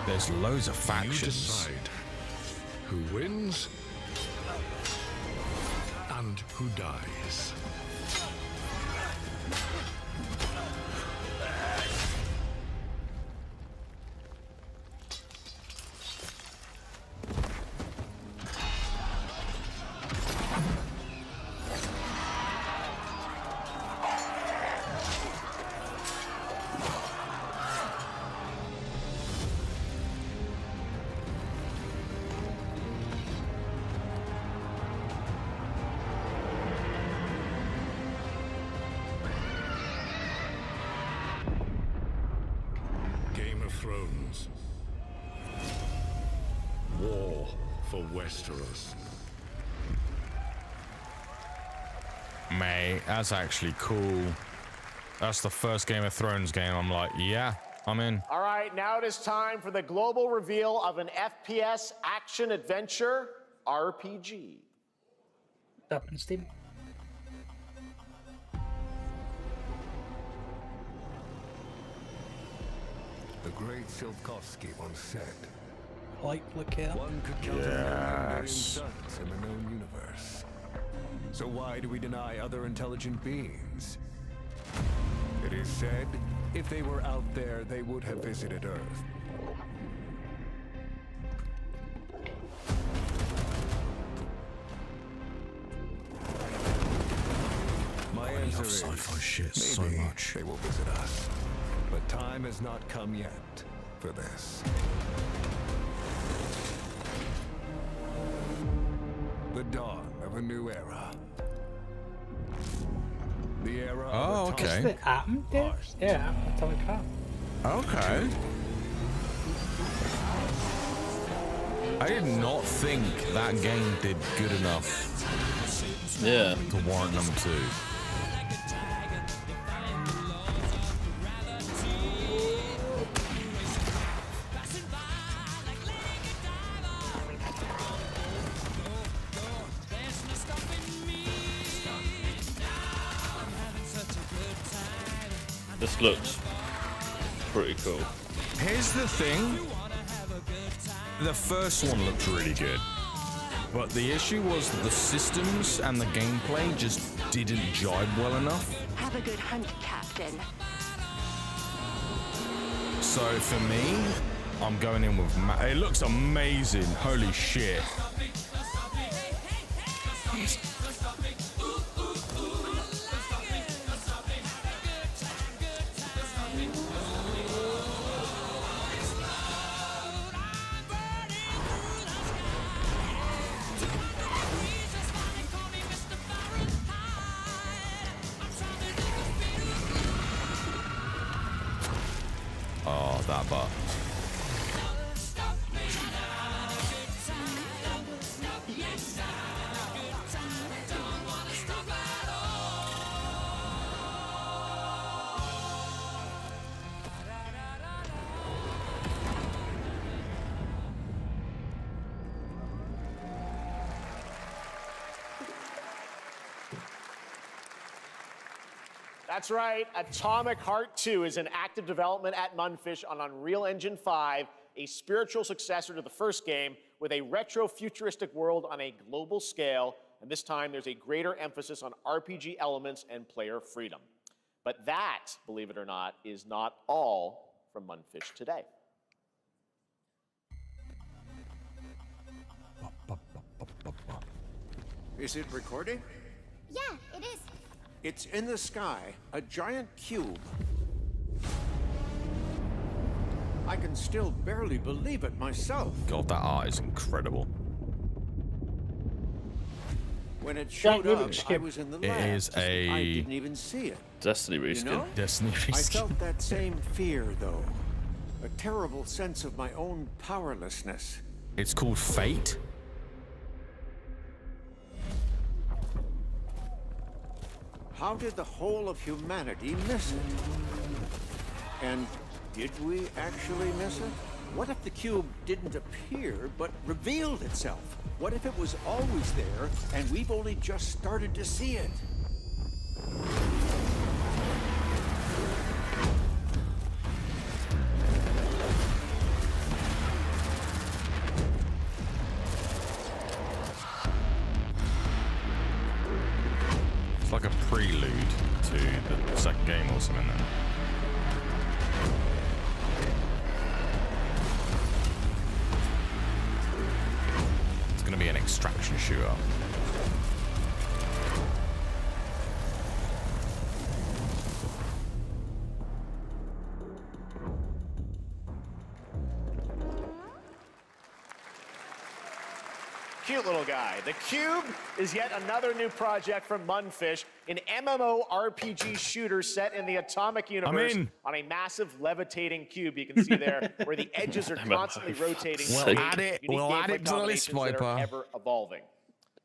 There's loads of You factions. decide who wins and who dies. of Thrones. War for Westeros. Mate, that's actually cool. That's the first Game of Thrones game. I'm like, yeah, I'm in. All right, now it is time for the global reveal of an FPS action adventure RPG. Up in Steam. The great Silkovsky once said, Like, look here. one could count on 9 million suns in the known universe. So why do we deny other intelligent beings? It is said, if they were out there, they would have visited Earth. My answer is, sci-fi shit so maybe much. they will visit us. But time has not come yet for this. The dawn of a new era. The era Oh, of okay. Is the Atom there? Yeah, Atomic Heart. Okay. I did not think that game did good enough Yeah. to warrant number 2. This looks pretty cool. Here's the thing. The first one looked really good. But the issue was that the systems and the gameplay just didn't jibe well enough. Have a good hunt, Captain. So for me, I'm going in with... it looks amazing. Holy shit. Oh, that bar. That's right. Atomic Heart 2 is in active development at Mundfish on Unreal Engine 5, a spiritual successor to the first game with a retro-futuristic world on a global scale, and this time there's a greater emphasis on RPG elements and player freedom. But that, believe it or not, is not all from Mundfish today. Is it recording? Yeah, it is. It's in the sky, a giant cube. I can still barely believe it myself. God, that art is incredible. When it showed Giant up, Rubik's I Cube. was in the It lab. is I a- didn't even see it. Destiny reskin. You know? Destiny I reskin. felt that same fear, though. A terrible sense of my own powerlessness. It's called Fate. How did the whole of humanity miss it? And did we actually miss it? What if the cube didn't appear, but revealed itself? What if it was always there, and we've only just started to see it? It's like a prelude to the second game or something then. It's going to be an extraction shooter. cute little guy. The Cube is yet another new project from Munfish, an MMORPG shooter set in the Atomic Universe on a massive levitating cube. You can see there where the edges are constantly rotating. We'll add it to the list, Viper. Ever evolving.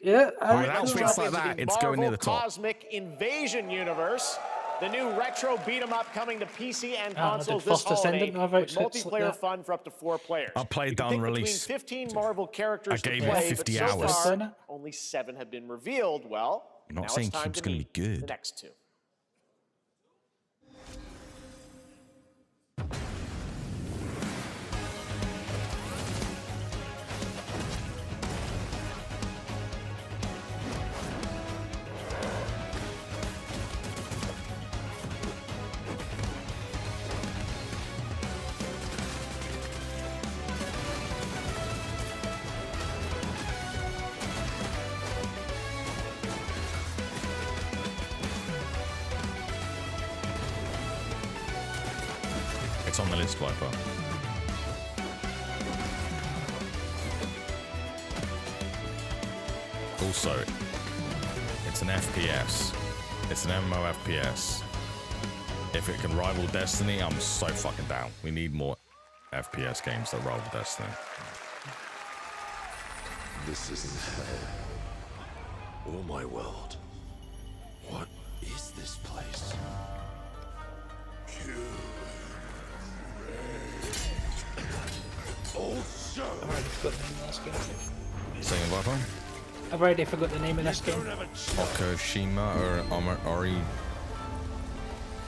Yeah, without things like that, it's going near the top. Cosmic Invasion Universe. The new retro beat 'em up coming to PC and Oh, consoles did this Foster send holiday it? No, I've with actually slipped multiplayer that. fun for up to 4 players. I played down release. Between 15 Marvel characters I gave to it play, 50 but so hours. far, only 7 have been revealed. Well, I'm not now saying it's time Cube's to going to meet be good. the next 2. It's on the list, Viper. Also, it's an FPS. It's an MMO FPS. If it can rival Destiny, I'm so fucking down. We need more FPS games that rival Destiny. This isn't hell. Or my world. What is this place? Saying Viper? I've already forgot the name of this game. Okoshima or Ori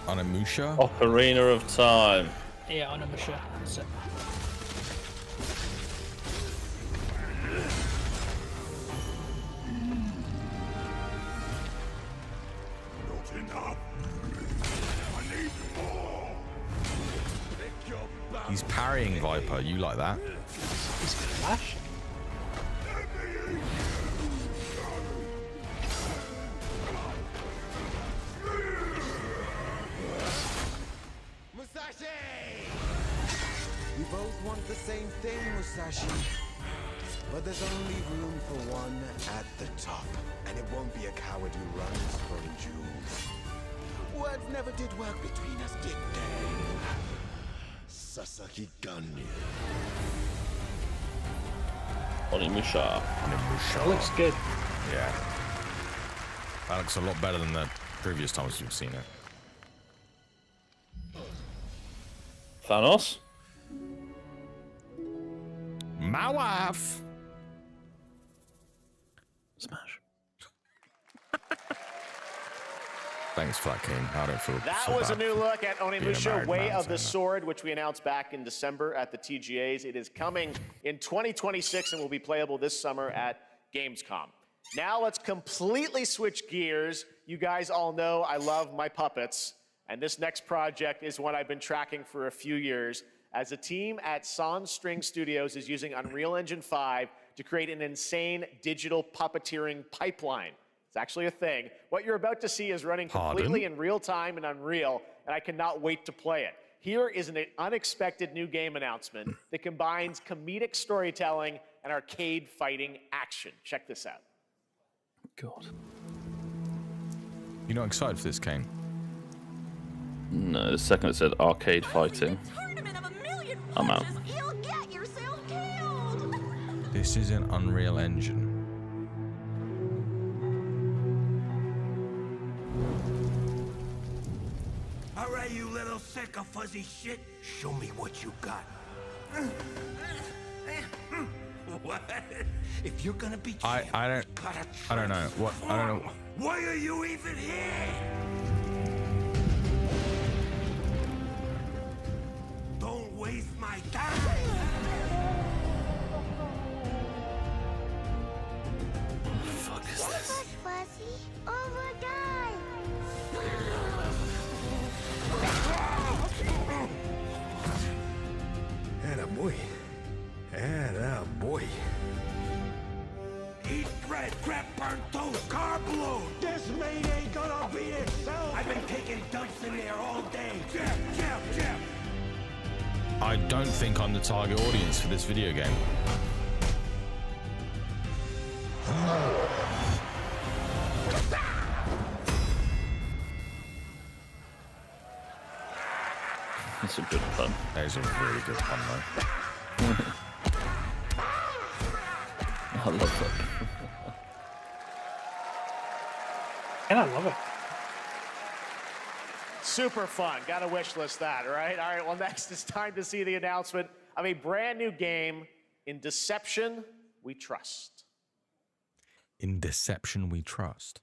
Onimusha? Ocarina of Time. Yeah, Onimusha. That's it. He's parrying Viper. You like that? He's Flash. We both want the same thing, Musashi. But there's only room for one at the top. And it won't be a coward who runs from jewels. Words never did work between us, did they? Sasaki Ganyu. Onimusha. Onimusha. It looks good. Yeah. That looks a lot better than the previous times we've seen it. Thanos. My wife. Smash. Thanks for that, Kane. I don't feel That so was a bad new for look at being a Onimusha married Way man of the saying Sword, which we announced back in December at the TGAs. It is coming in 2026 and will be playable this summer at Gamescom. Now let's completely switch gears. You guys all know I love my puppets, and this next project is one I've been tracking for a few years, as a team at Sans String Studios is using Unreal Engine 5 to create an insane digital puppeteering pipeline. It's actually a thing. What you're about to see is running completely in real time in Unreal, and I cannot wait to play it. Here is an unexpected new game announcement that combines comedic storytelling and arcade fighting action. Check this out. God. You're not excited for this, Kane? No, the second it said arcade fighting, I'm out. This is an Unreal Engine. All right, you little sick of fuzzy shit. Show me what you got. What? If you're gonna be I don't know. What? I don't know. Why are you even here? Don't waste my time. What the fuck is this? Fuzzy, overdrive. Attaboy. Attaboy. Eat bread, grab burnt toast, carb load. This mate ain't gonna beat itself. I've been taking dumps in there all day. Jeff. I don't think I'm the target audience for this video game. That's a good pun. That is a really good pun, though. I love that. And I love it. Super fun. Got to wish list that, right? All right, well, next it's time to see the announcement of a brand new game, In Deception We Trust. In Deception We Trust.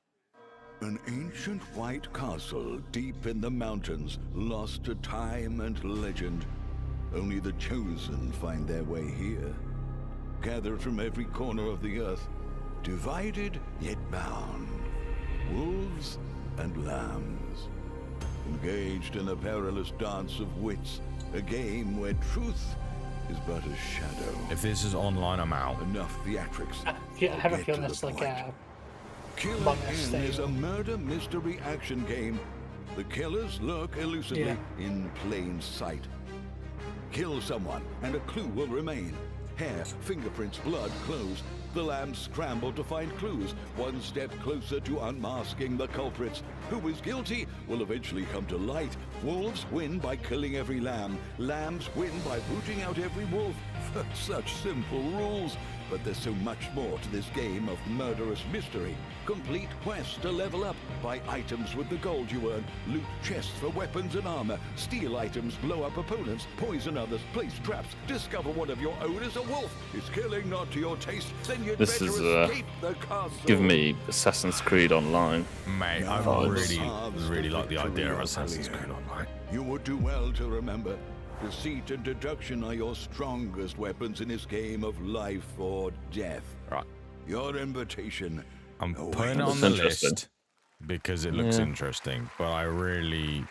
An ancient white castle deep in the mountains, lost to time and legend. Only the chosen find their way here. Gathered from every corner of the earth, divided yet bound. Wolves and lambs. Engaged in a perilous dance of wits, a game where truth is but a shadow. If this is online, I'm out. Enough theatrics. I have a feeling it's like a Killer N is a murder mystery action game. The killers lurk elusively in plain sight. Kill someone and a clue will remain. Hair, fingerprints, blood, clothes. The lambs scramble to find clues, one step closer to unmasking the culprits. Who is guilty will eventually come to light. Wolves win by killing every lamb. Lambs win by rooting out every wolf. Such simple rules. But there's so much more to this game of murderous mystery. Complete quests to level up. Buy items with the gold you earn. Loot chests for weapons and armor. Steal items, blow up opponents, poison others, place traps. Discover one of your own is a wolf. Is killing not to your taste? Then you'd This better is escape the castle. give me Assassin's Creed Online. Mate, I really like the idea of Assassin's Creed Online. You would do well to remember, deceit and deduction are your strongest weapons in this game of life or death. Right. Your invitation. I'm putting it on the list because it looks interesting, but I really...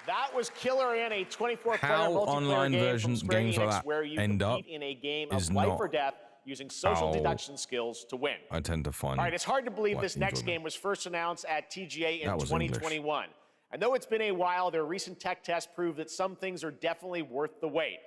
That was Killer N, a 24-player How multiplayer online game versions, from Square games Enix like that where you end up compete in a game is of life not or death using social how deduction skills to win. I tend to find... All right, it's hard to believe like this next enjoyment. game was first announced at TGA in That was English. 2021. And though it's been a while, their recent tech tests prove that some things are definitely worth the wait.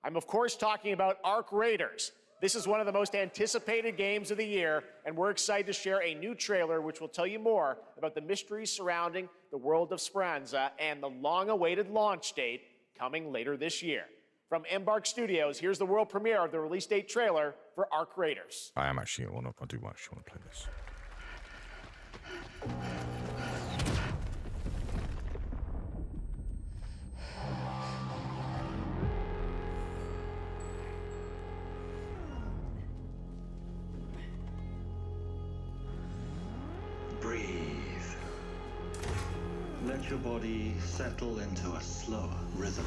I'm of course talking about Arc Raiders. This is one of the most anticipated games of the year, and we're excited to share a new trailer which will tell you more about the mysteries surrounding the world of Speranza and the long-awaited launch date coming later this year. From Embark Studios, here's the world premiere of the release date trailer for Arc Raiders. I am actually... I do actually want to play this. Breathe. Let your body settle into a slower rhythm.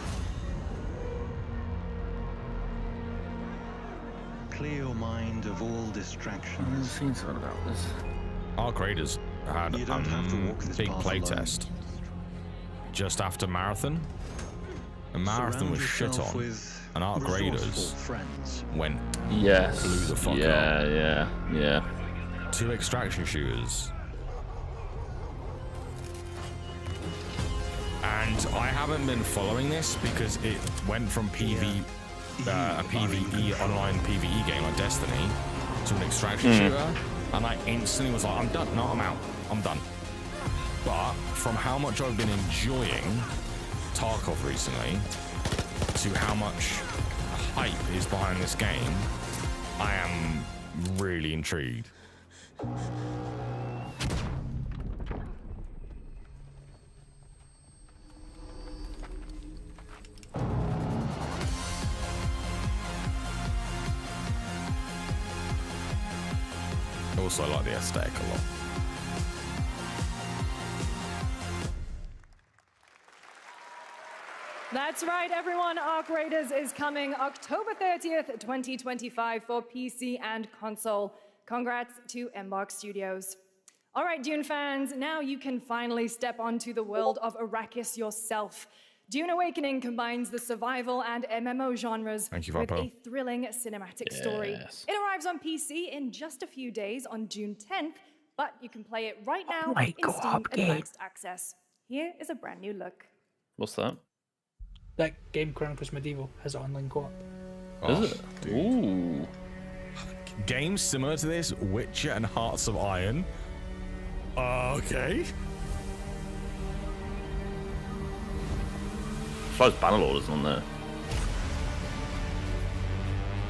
Clear your mind of all distractions. I've seen something about this. Arc Raiders had You don't have to walk this big path playtest just after Marathon. And Marathon was shit yourself on. with And Arc Raiders resourceful friends. went Yes. blew the fuck up. Yeah. 2 extraction shooters. And I haven't been following this because it went from a PvE, online PvE game like Destiny to an extraction shooter. And I instantly was like, I'm done. No, I'm out. I'm done. But from how much I've been enjoying Tarkov recently to how much hype is behind this game, I am really intrigued. Also, I like the aesthetic a lot. That's right, everyone. Arc Raiders is coming October 30th, 2025 for PC and console. Congrats to Embark Studios. All right, Dune fans, now you can finally step onto the world of Arrakis yourself. Dune Awakening combines the survival and MMO genres with a thrilling cinematic story. It arrives on PC in just a few days on June 10th, but you can play it right now in Steam Advanced Access. Here is a brand new look. What's that? That game, Chronicles Medieval, has online co-op. Is it? Dude. Ooh. games similar to this, Witcher and Hearts of Iron. Okay. Suppose Bannerlord is on there.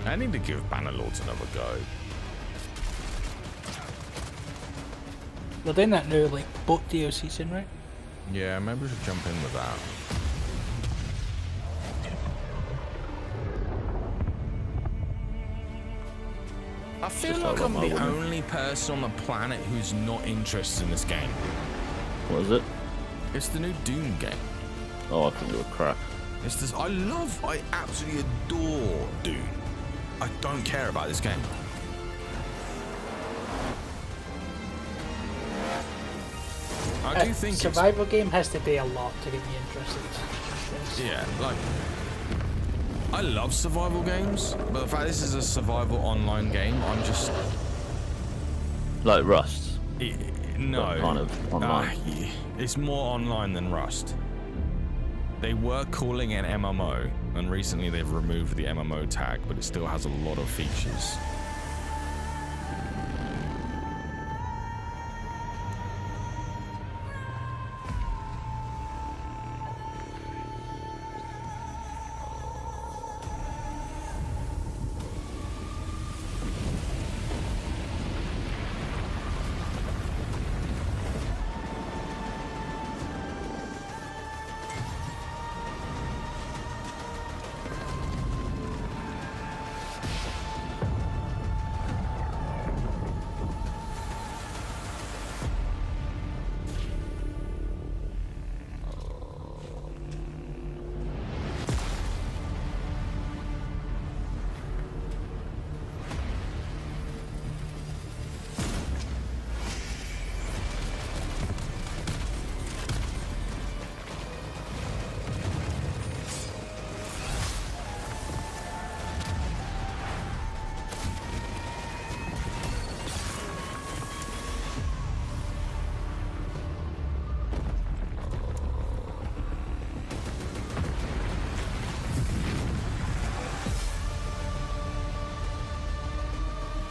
I need to give Bannerlords another go. They're doing that new like boat DLC soon, right? Yeah, maybe we should jump in with that. I feel like I'm the only person on the planet who's not interested in this game. What is it? It's the new Doom game. Oh, I couldn't do a crap. It's this. I absolutely adore Doom. I don't care about this game. I do think survival game has to be a lot to get me interested. Yeah, like I love survival games, but the fact this is a survival online game, I'm just like Rust. No, kind of online. It's more online than Rust. They were calling it an MMO, and recently they've removed the MMO tag, but it still has a lot of features.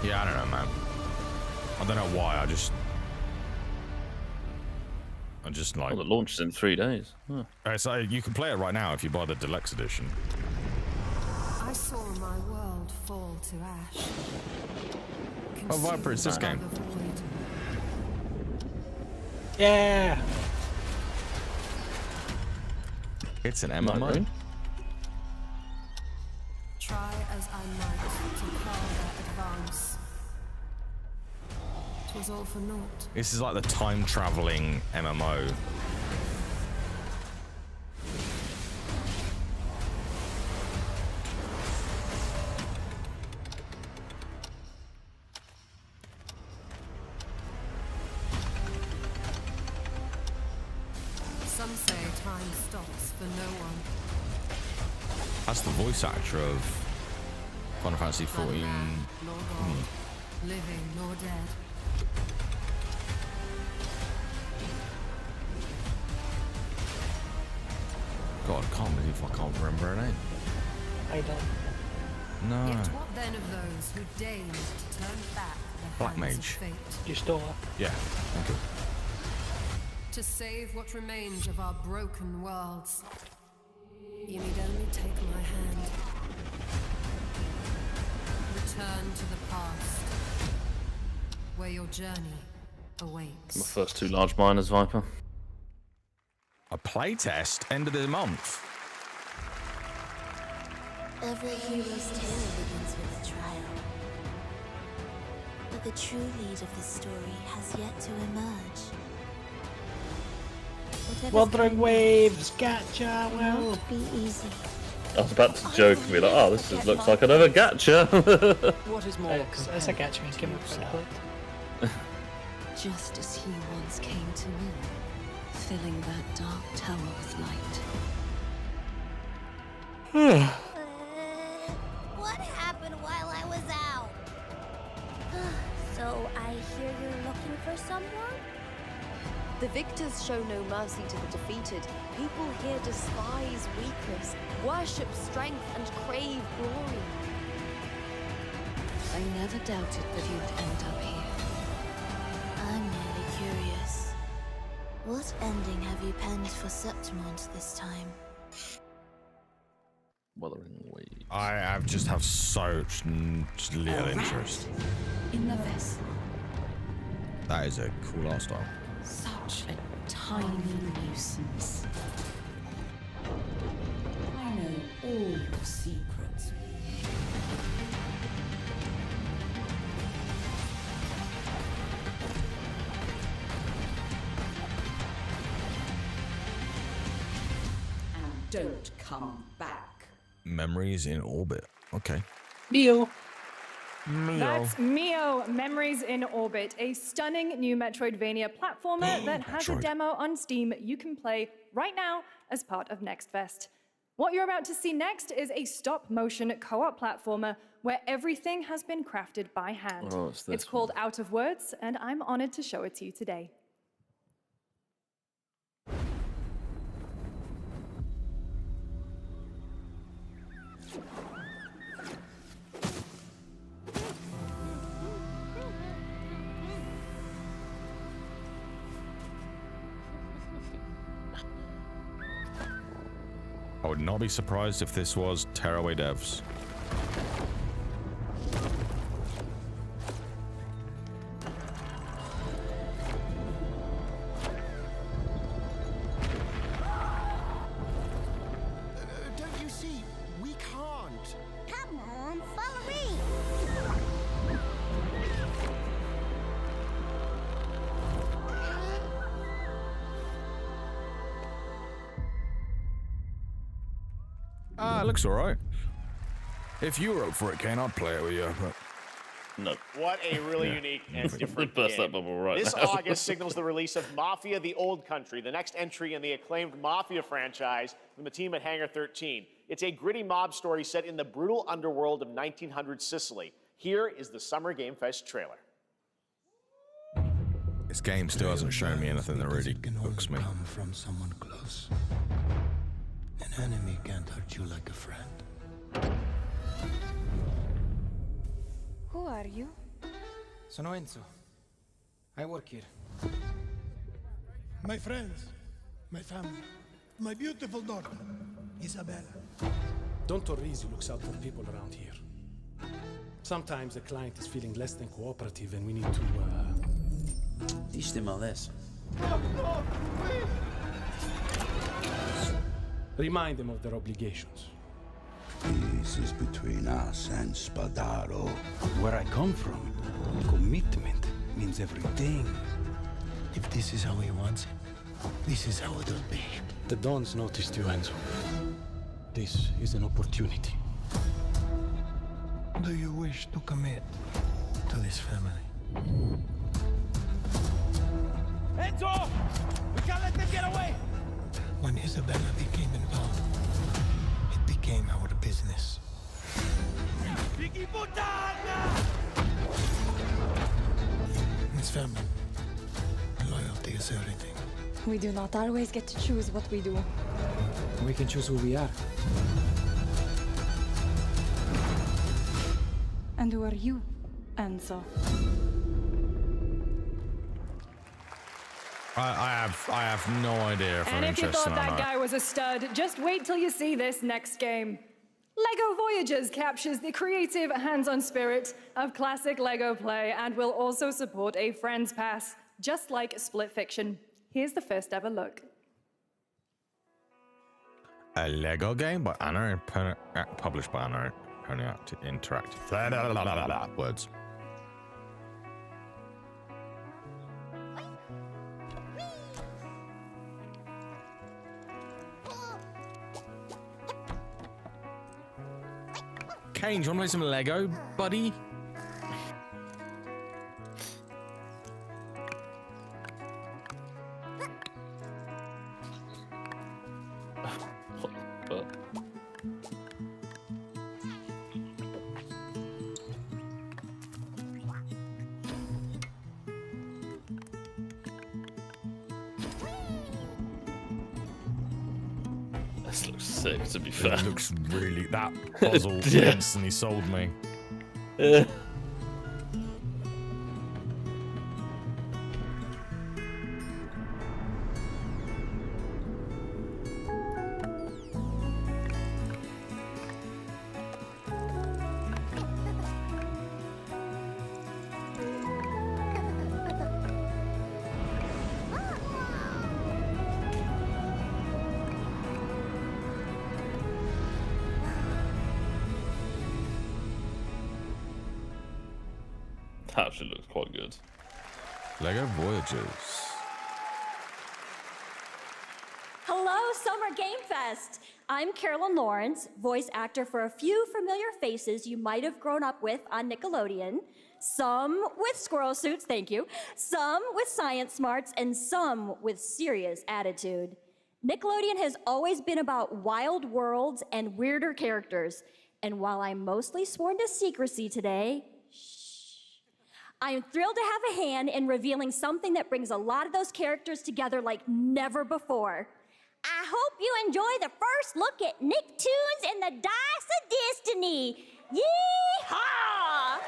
Yeah, I don't know, man. I don't know why. I just like. Well, it launches in 3 days. Huh. So you can play it right now if you buy the deluxe edition. I saw my world fall to ash. Oh, Viper, it's this game. Yeah. It's an MMO. Try as I might to quell their advance. 'Twas all for naught. This is like the time traveling MMO. Some say time stops for no one. That's the voice actor of Final Fantasy 14. Nor God, living nor dead. God, I can't believe I can't remember her name. I don't. No. Yet what then of those who deigned to turn back the Black hands Mage. of fate? You stole her. Yeah, thank you. To save what remains of our broken worlds, you need only take my hand. Return to the past, where your journey awaits. My first 2 large miners, Viper. A playtest end of the month. Every hero's tale begins with a trial. But the true lead of the story has yet to emerge. Wuthering Waves, Gacha, well. Won't be easy. I was about to joke and be like, oh, this looks like another gacha. What is more? It's a gacha in Game of Just as he once came to me, filling that dark tower with light. What happened while I was out? So I hear you're looking for someone? The victors show no mercy to the defeated. People here despise weakness, worship strength, and crave glory. I never doubted that you'd end up here. I'm really curious. What ending have you penned for Septimont this time? Wuthering Waves. I just have such little interest. In the vessel. That is a cool art style. Such a tiny nuisance. I know all your secrets. And don't come back. Memories in orbit. Okay. Neo. That's Mio, Memories in Orbit, a stunning new Metroidvania platformer that has a Metroid. demo on Steam you can play right now as part of Next Fest. What you're about to see next is a stop-motion co-op platformer where everything has been crafted by hand. Oh, it's this It's called Out of Words, and I'm honored to show it to you today. I would not be surprised if this was Tearaway Devs. Don't you see? We can't. Come on, follow me. Ah, it looks alright. If you were up for it, Kane, I'd play it with you. But... No. What a really unique and different Burst game. that bubble right This now. August signals the release of Mafia: The Old Country, the next entry in the acclaimed Mafia franchise from the team at Hangar 13. It's a gritty mob story set in the brutal underworld of 1900 Sicily. Here is the Summer Game Fest trailer. This game still hasn't shown me anything that really hooks me. Come from someone close. An enemy can't hurt you like a friend. Who are you? Sono Enzo. I work here. My friends, my family, my beautiful daughter, Isabella. Don Torrisi looks out for people around here. Sometimes the client is feeling less than cooperative and we need to, teach them a lesson. Remind them of their obligations. This is between us and Spadaro. Where I come from, commitment means everything. If this is how he wants it, this is how it'll be. The Dons noticed you, Enzo. This is an opportunity. Do you wish to commit to this family? Enzo! We can't let them get away! When Isabella became involved, it became our business. This family, loyalty is everything. We do not always get to choose what we do. We can choose who we are. And who are you, Enzo? I have no idea if I'm And if you interested thought or that not. guy was a stud, just wait till you see this next game. LEGO Voyagers captures the creative, hands-on spirit of classic LEGO play and will also support a Friends Pass, just like Split Fiction. Here's the first ever look. A Lego game by Anna, published by Anna Interactive. Blah, blah, blah, blah, blah, words. Kane, do you want to play some Lego, buddy? But this looks sick, to be fair. It looks really, that puzzle Yeah. instantly sold me. actually looks quite good. Lego Voyagers. Hello, Summer Game Fest! I'm Carolyn Lawrence, voice actor for a few familiar faces you might have grown up with on Nickelodeon. Some with squirrel suits, thank you. Some with science smarts, and some with serious attitude. Nickelodeon has always been about wild worlds and weirder characters. And while I'm mostly sworn to secrecy today, I am thrilled to have a hand in revealing something that brings a lot of those characters together like never before. I hope you enjoy the first look at Nicktoons and the Dice of Destiny. Yee-haw!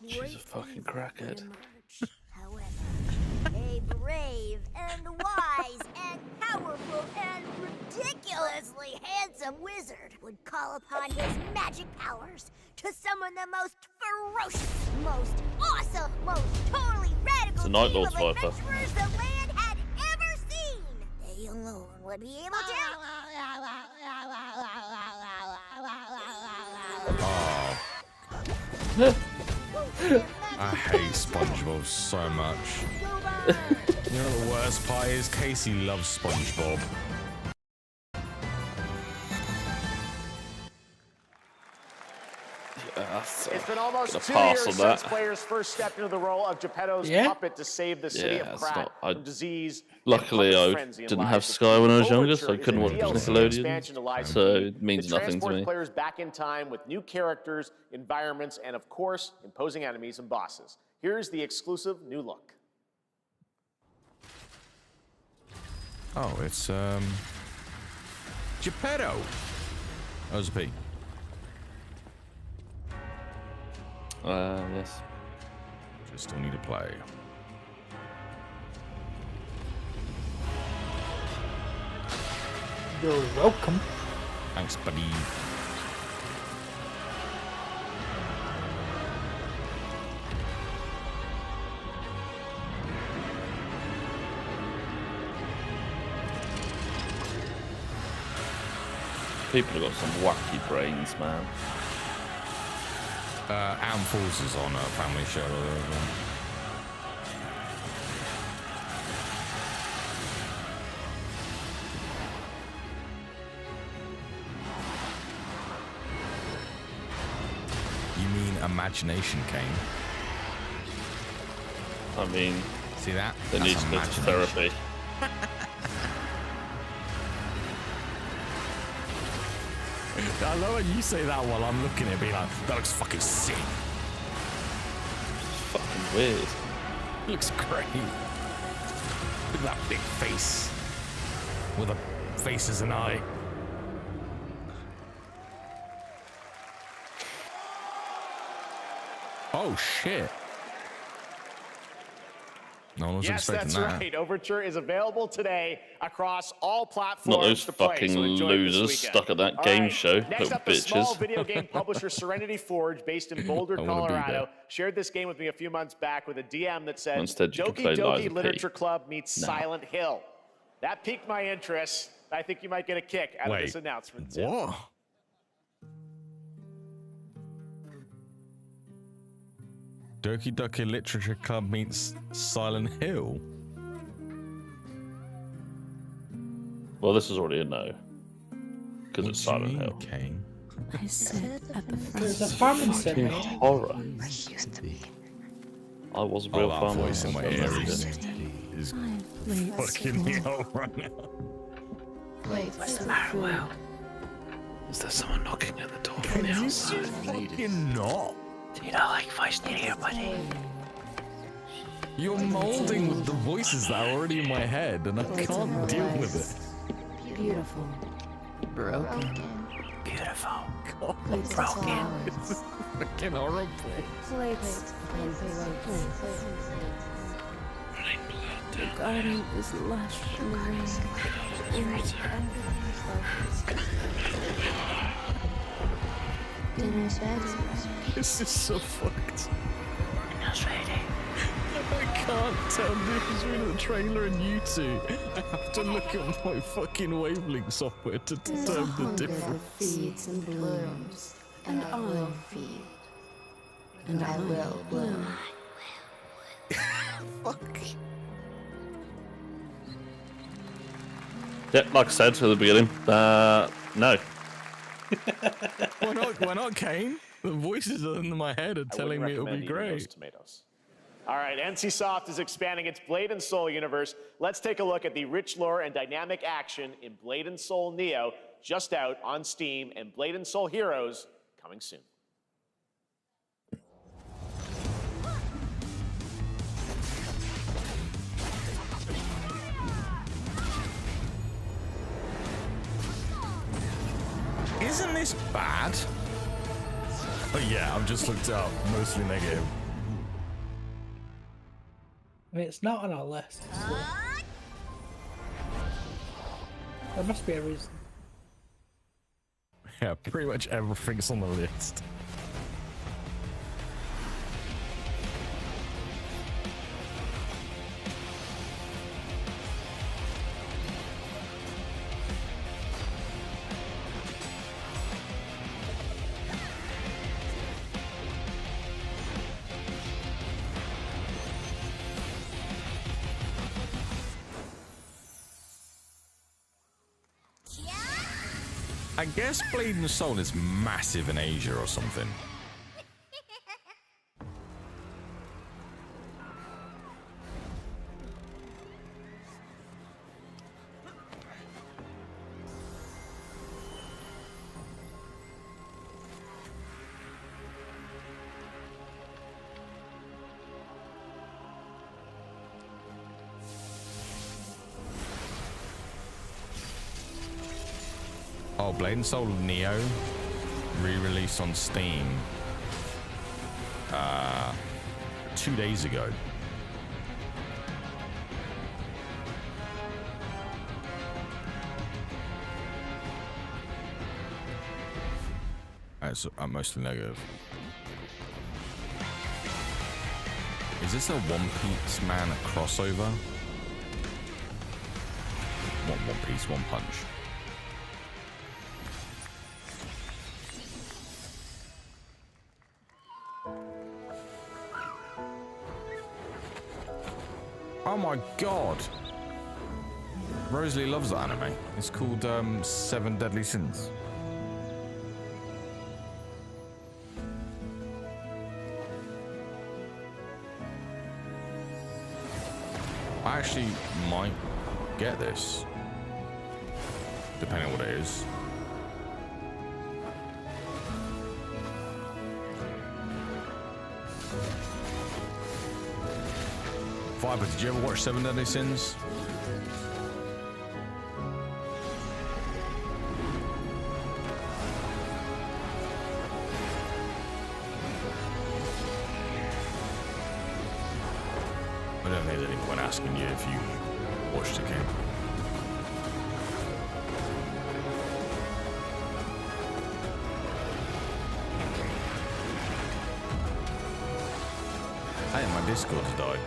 She's a fucking crackhead. However, a brave and wise and powerful and ridiculously handsome wizard would call upon his magic powers to summon the most ferocious, most awesome, most totally radical team of adventurers the land had ever seen. They alone would be able to... I hate SpongeBob so much. You know the worst part is Casey loves SpongeBob. It's been almost 2 years since players first stepped into the role of Geppetto's puppet to save the city of Krat from disease. Luckily, I didn't have Sky when I was younger, so I couldn't watch Nickelodeon. So it means nothing to me. Players back in time with new characters, environments, and of course, imposing enemies and bosses. Here's the exclusive new look. Oh, it's Geppetto. That was a P. Yes. Just still need to play. You're welcome. Thanks, buddy. People have got some wacky brains, man. Am Falls is on a family show. You mean Imagination Kane? I mean, see that? They need to go to therapy. I love when you say that while I'm looking at it, being like, that looks fucking sick. It's fucking weird. It looks great. Look at that big face. With a face as an eye. Oh, shit. No one was expecting that. Yes, that's right. Overture is available today across all platforms. Not those to play, fucking so losers stuck at that game show. Next Little up, the small bitches. video game publisher Serenity Forge, based in Boulder, Colorado, shared this game with me a few months back with a DM that said, Instead, you can Doki play Lies Doki of P. Literature Club meets Silent Hill. That piqued my interest. I think you might get a kick out of this announcement, too. What? Doki Doki Literature Club meets Silent Hill. Well, this is already a no. Because it's Silent Hill. Kane? I sit at the front. There's a farming sim, Fucking right? horror. Used to be. I was a real that farmer. voice in my ear is fucking me out right now. Wait, what's the matter, Will? Is there someone knocking at the door from the outside? Fucking not. Do you not like voice in here, buddy? You're molding with the voices that are already in my head, and I can't deal with it. Beautiful. Broken. Beautiful. Broken. It's fucking horrible. Plates. The garden is lush from the rain. This is so fucked. Dinner's ready. I can't tell the difference between the trailer and YouTube. I have to look at my fucking wavelength software to determine the difference. Feeds and blooms, and I will feed, and I will bloom. Fuck. Yeah, like I said at the beginning, no. Why not, Kane? The voices in my head are telling me it'll be great. Tomatoes. All right, NCSoft is expanding its Blade and Soul universe. Let's take a look at the rich lore and dynamic action in Blade and Soul Neo, just out on Steam, and Blade and Soul Heroes coming soon. Isn't this bad? Oh yeah, I've just looked up. Mostly negative. I mean, it's not on our list. So there must be a reason. Yeah, pretty much everything's on the list. I guess Blade and Soul is massive in Asia or something. Oh, Blade and Soul Neo re-released on Steam 2 days ago. That's mostly negative. Is this a One Piece Man crossover? One Piece, One Punch. Oh my god! Rosalie loves that anime. It's called 7 Deadly Sins. I actually might get this, depending on what it is. Fiber, did you ever watch 7 Deadly Sins? I don't think there's any point asking you if you watched the game. Hey, my Discord's died.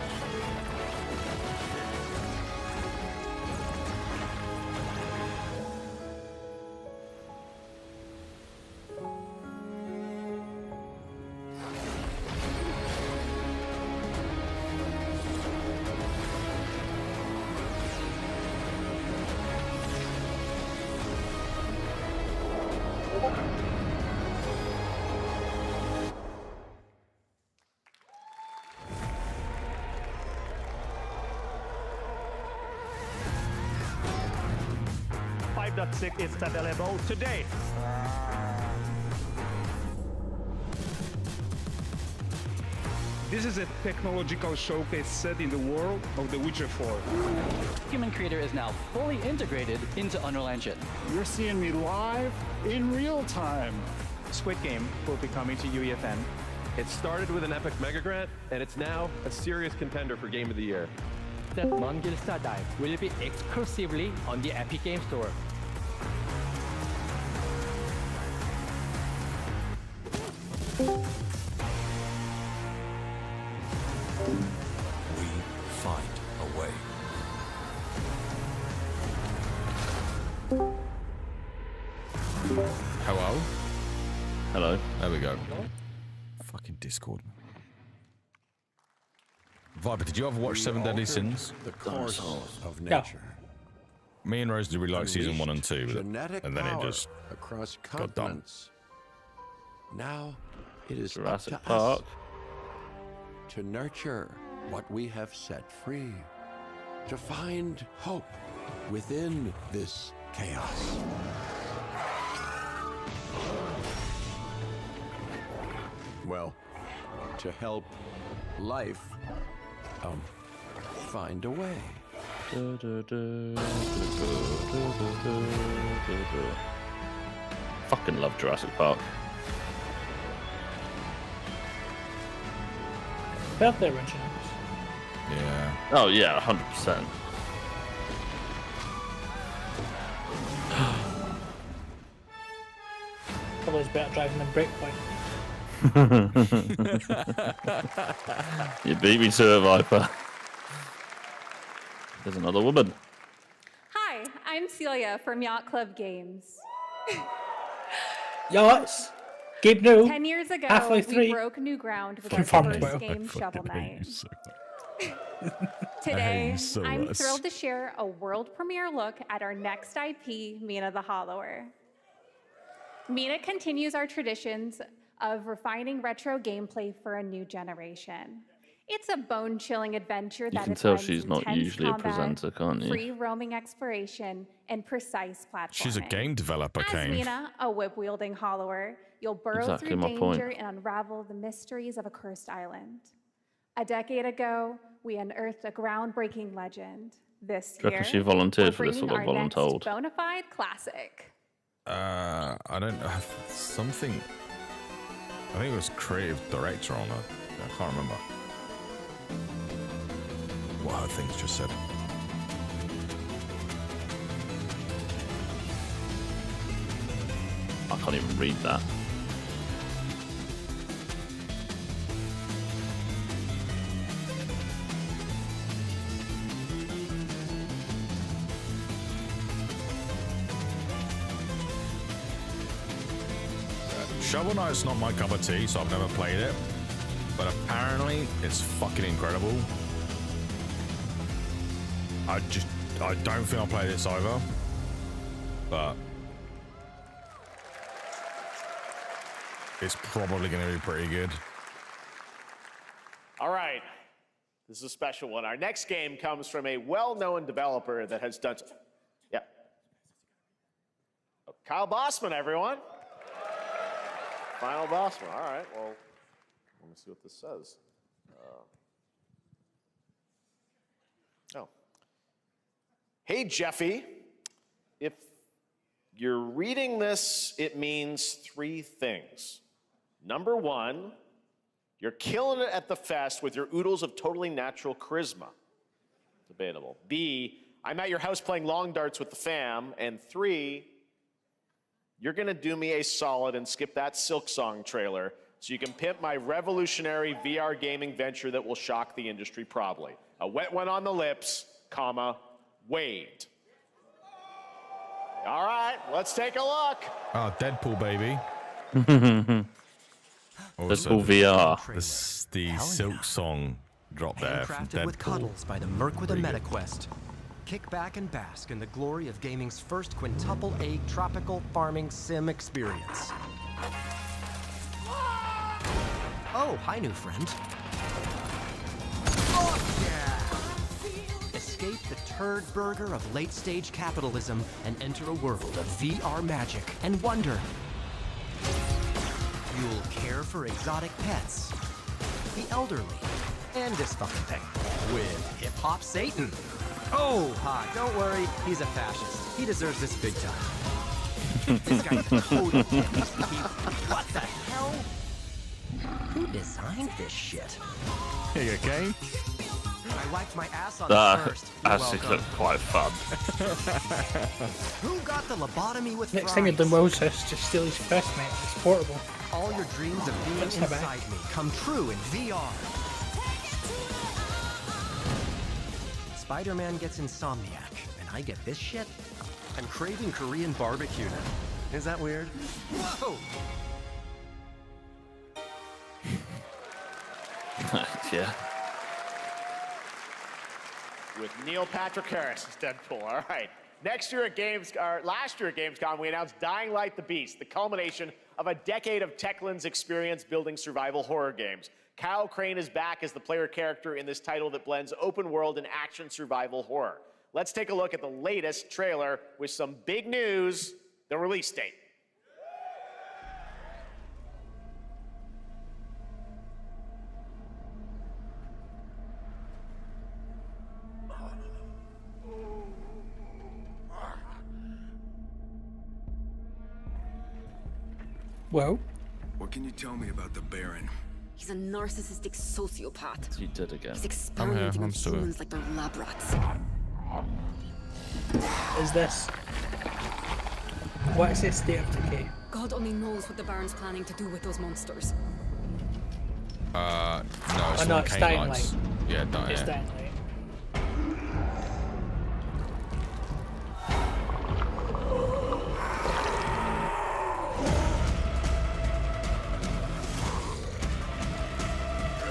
Is available today. This is a technological showcase set in the world of The Witcher 4. Human Creator is now fully integrated into Unreal Engine. You're seeing me live in real time. Squid Game will be coming to UEFN. It started with an epic mega grant, and it's now a serious contender for Game of the Year. The Mongilsta Dive will be exclusively on the Epic Game Store. go. Fucking Discord. Viper, did you ever watch Seven Deadly Sins? The course of Yeah. nature. Me and Rose did really like season 1 and 2, Genetic and then it power just across got done. continents. Now it is Jurassic up to Park. us to nurture what we have set free, to find hope within this chaos. Well, to help life find a way. Fucking love Jurassic Park. Felt the originals. Yeah. Oh yeah, 100%. Probably is better driving than Breakpoint. You beat me to it, Viper. There's another woman. Hi, I'm Celia from Yacht Club Games. Yachts. Gabe New. 10 years ago, Half-Life 3. we broke new ground with our Confirmed. first game, Shovel Knight. Today, I'm thrilled to share a world premiere look at our next IP, Mina the Hollower. Mina continues our traditions of refining retro gameplay for a new generation. It's a bone-chilling adventure that can tell blends she's not intense usually a combat, presenter, can't you? free roaming exploration, and precise platforming. She's a game developer, As Kane. Mina, a whip-wielding hollower, you'll burrow Exactly through my danger point. and unravel the mysteries of a cursed island. A decade ago, we unearthed a groundbreaking legend. This Do you year, reckon she volunteered we're for this or bringing got our next voluntold? bona fide classic. I don't know. Something. I think it was creative director on it. I can't remember what her things just said. I can't even read that. Shovel Knight's not my cup of tea, so I've never played it. But apparently, it's fucking incredible. I don't think I'll play this either. But it's probably going to be pretty good. All right. This is a special one. Our next game comes from a well-known developer that has done... Yeah. Oh, Kyle Bossman, everyone. Final Bossman. All right. Well, let me see what this says. Oh. Hey, Jeffy. If you're reading this, it means 3 things. Number 1, you're killing it at the fest with your oodles of totally natural charisma. Debatable. B, I'm at your house playing long darts with the fam. And 3, you're gonna do me a solid and skip that Silk Song trailer so you can pimp my revolutionary VR gaming venture that will shock the industry probably. A wet one on the lips, comma, Wade. All right, let's take a look. Oh, Deadpool, baby. Deadpool VR. The Silk Song drop there from Handcrafted with Deadpool. cuddles by the Merc with a Pretty good. MetaQuest. Kick back and bask in the glory of gaming's first quintuple A tropical farming sim experience. Oh, hi, new friend. Oh, yeah! Escape the turd burger of late-stage capitalism and enter a world of VR magic and wonder. You'll care for exotic pets, the elderly, and this fucking thing with hip-hop Satan. Oh, hi, don't worry, he's a fascist. He deserves this big time. This guy's a total What the hell? Who designed this shit? Here you go, Kane. I wiped my ass on That it first. You're actually welcome. looked quite fun. Who got the lobotomy with Next fries? thing you've done well is just steal his first, mate. It's portable. All your dreams of being That's not bad. inside me come true in VR. Spider-Man gets Insomniac, and I get this shit? I'm craving Korean barbecue now. Is that weird? Whoa! Yeah. With Neil Patrick Harris as Deadpool. All right. Last year at Gamescom, we announced Dying Light: The Beast, the culmination of a decade of Techland's experience building survival horror games. Kyle Crane is back as the player character in this title that blends open world and action survival horror. Let's take a look at the latest trailer with some big news, the release date. Well, what can you tell me about the Baron? He's a narcissistic sociopath. You did again. He's experimenting with still humans like they're lab rats. is this? What is this state of decay? God only knows what the Baron's planning to do with those monsters. No, it's no, not it's Cane Dying Lights. Light. Yeah, Dying It's Light. Dying Light.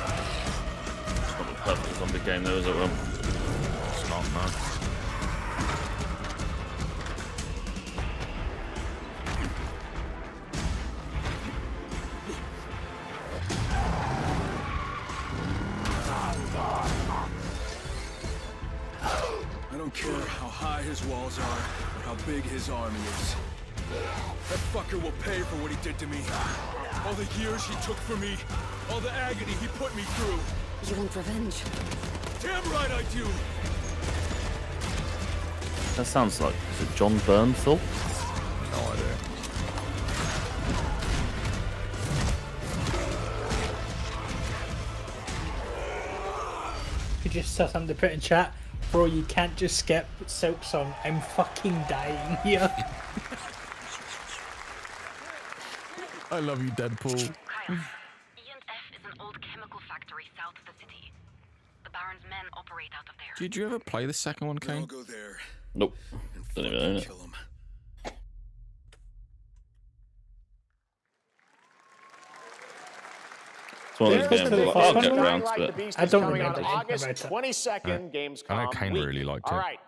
It's not the perfect zombie game though, is it, Will? It's not, man. I don't care how high his walls are or how big his army is. That fucker will pay for what he did to me. All the years he took from me, all the agony he put me through. You want revenge? Damn right I do! That sounds like, is it John Bernthal? No idea. You just saw something to put in chat. Bro, you can't just skip Silk Song. I'm fucking dying here. I love you, Deadpool. Kyle, E&F is an old chemical factory south of the city. The Baron's men operate out of there. Did you ever play the second one, Kane? I'll go there. Nope. Don't even own it. Kill him. It's one of those games like, I'll get around to it. I don't coming on remember August anything about 22nd, Gamescom I know Kane week. really liked it. All right.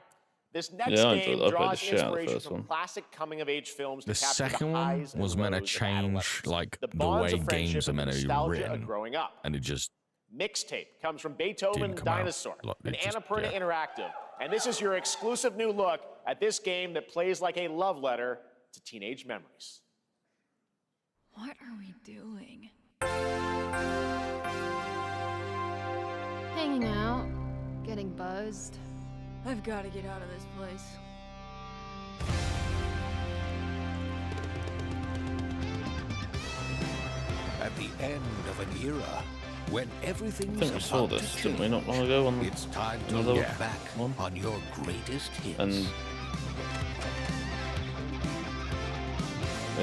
This next Yeah, I game enjoyed it. I played the draws shit out of the inspiration first from one. classic coming-of-age films The to capture second the one highs and was meant to lows of change adolescence. like the bonds way of friendship games are and meant to be nostalgia of written, growing up. and it just Mixtape comes from Beethoven Didn't come out. Dinosaur Like, and it just- Annapurna yeah. Interactive. And this is your exclusive new look at this game that plays like a love letter to teenage memories. What are we doing? Hanging out, getting buzzed. I've got to get out of this place. At the end of an era, when everything's I think we saw about this, to didn't we, change, not long ago on it's time to another look back one? on your greatest hits. And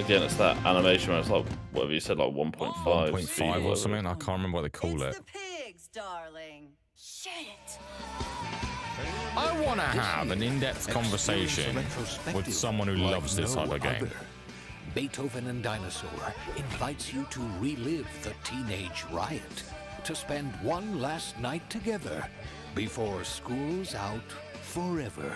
again, it's that animation where it's like, whatever you said, like 1.5 1.5 or something. I can't remember what they call it. Pigs, darling. Shit. I want to have an in-depth conversation with someone who loves this type of game. Beethoven and Dinosaur invites you to relive the teenage riot, to spend one last night together before school's out forever.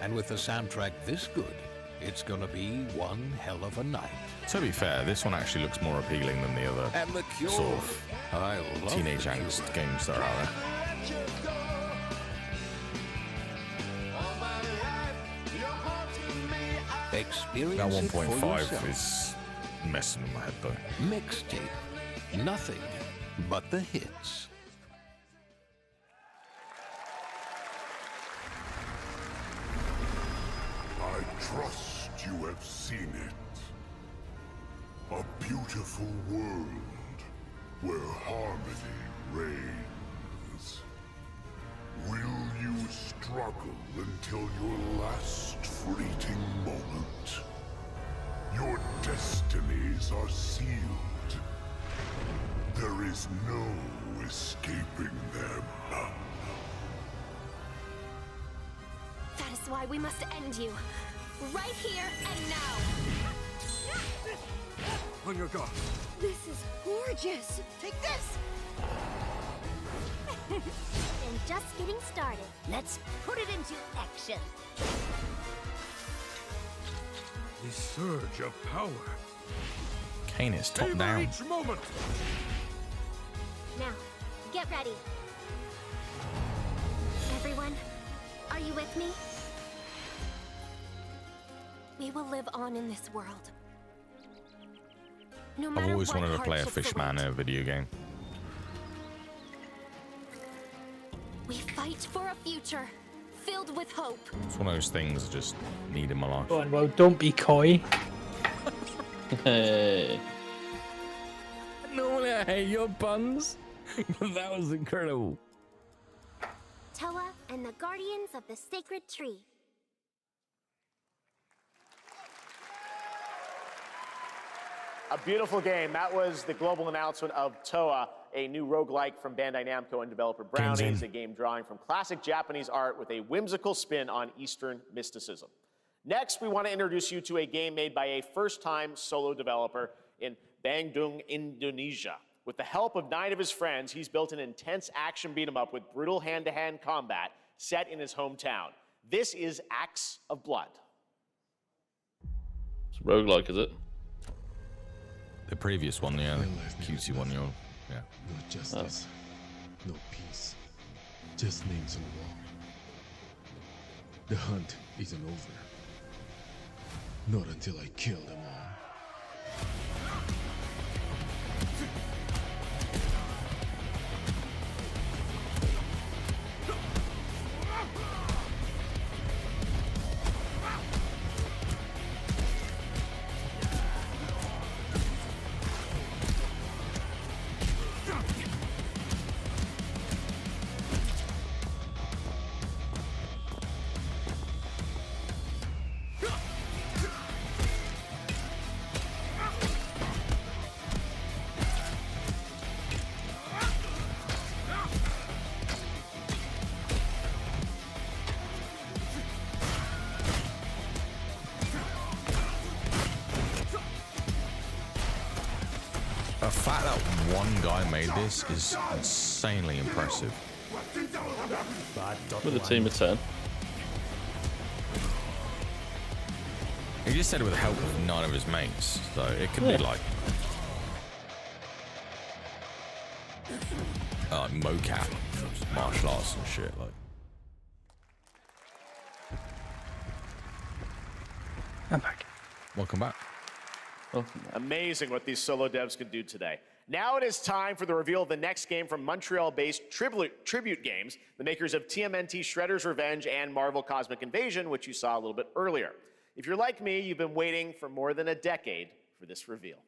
And with a soundtrack this good, it's gonna be one hell of a night. To be fair, this one actually looks more appealing than the other And the Cure. sort of I love teenage The angst Cure. games that are out there. Experience That it for 1.5 yourself. is messing with my head though. Mixtape. Nothing but the hits. I trust you have seen it. A beautiful world where harmony reigns. Will you struggle until your last fleeting moment? Your destinies are sealed. There is no escaping them. That is why we must end you. Right here and now. On your guard. This is gorgeous. Take this. And just getting started. Let's put it into action. The surge of power. Kane is top Savor down. each moment. Now, get ready. Everyone, are you with me? We will live on in this world. No matter I've always what wanted to play a hardships fishman in a video game. We fight for a future filled with hope. It's one of those things I just need in my life. Go on, well, don't be coy. Hey. Normally I hate your puns, but that was incredible. Toa and the Guardians of the Sacred Tree. A beautiful game. That was the global announcement of Toa, a new roguelike from Bandai Namco and developer Brownies, a game drawing from classic Japanese art with a whimsical spin on Eastern mysticism. Next, we want to introduce you to a game made by a first-time solo developer in Bandung, Indonesia. With the help of 9 of his friends, he's built an intense action beat-em-up with brutal hand-to-hand combat set in his hometown. This is Acts of Blood. It's roguelike, is it? The previous one, yeah, the cutesy one, yeah. No justice, no peace, just names on the wall. The hunt isn't over. Not until I kill them all. The fact that one guy made this is insanely impressive. With a team of 10. He just said with the help of 9 of his mates, so it could be like mocap, martial arts and shit. Like, I'm back. Welcome back. Amazing what these solo devs can do today. Now it is time for the reveal of the next game from Montreal-based Tribute Games, the makers of TMNT Shredder's Revenge and Marvel Cosmic Invasion, which you saw a little bit earlier. If you're like me, you've been waiting for more than a decade for this reveal.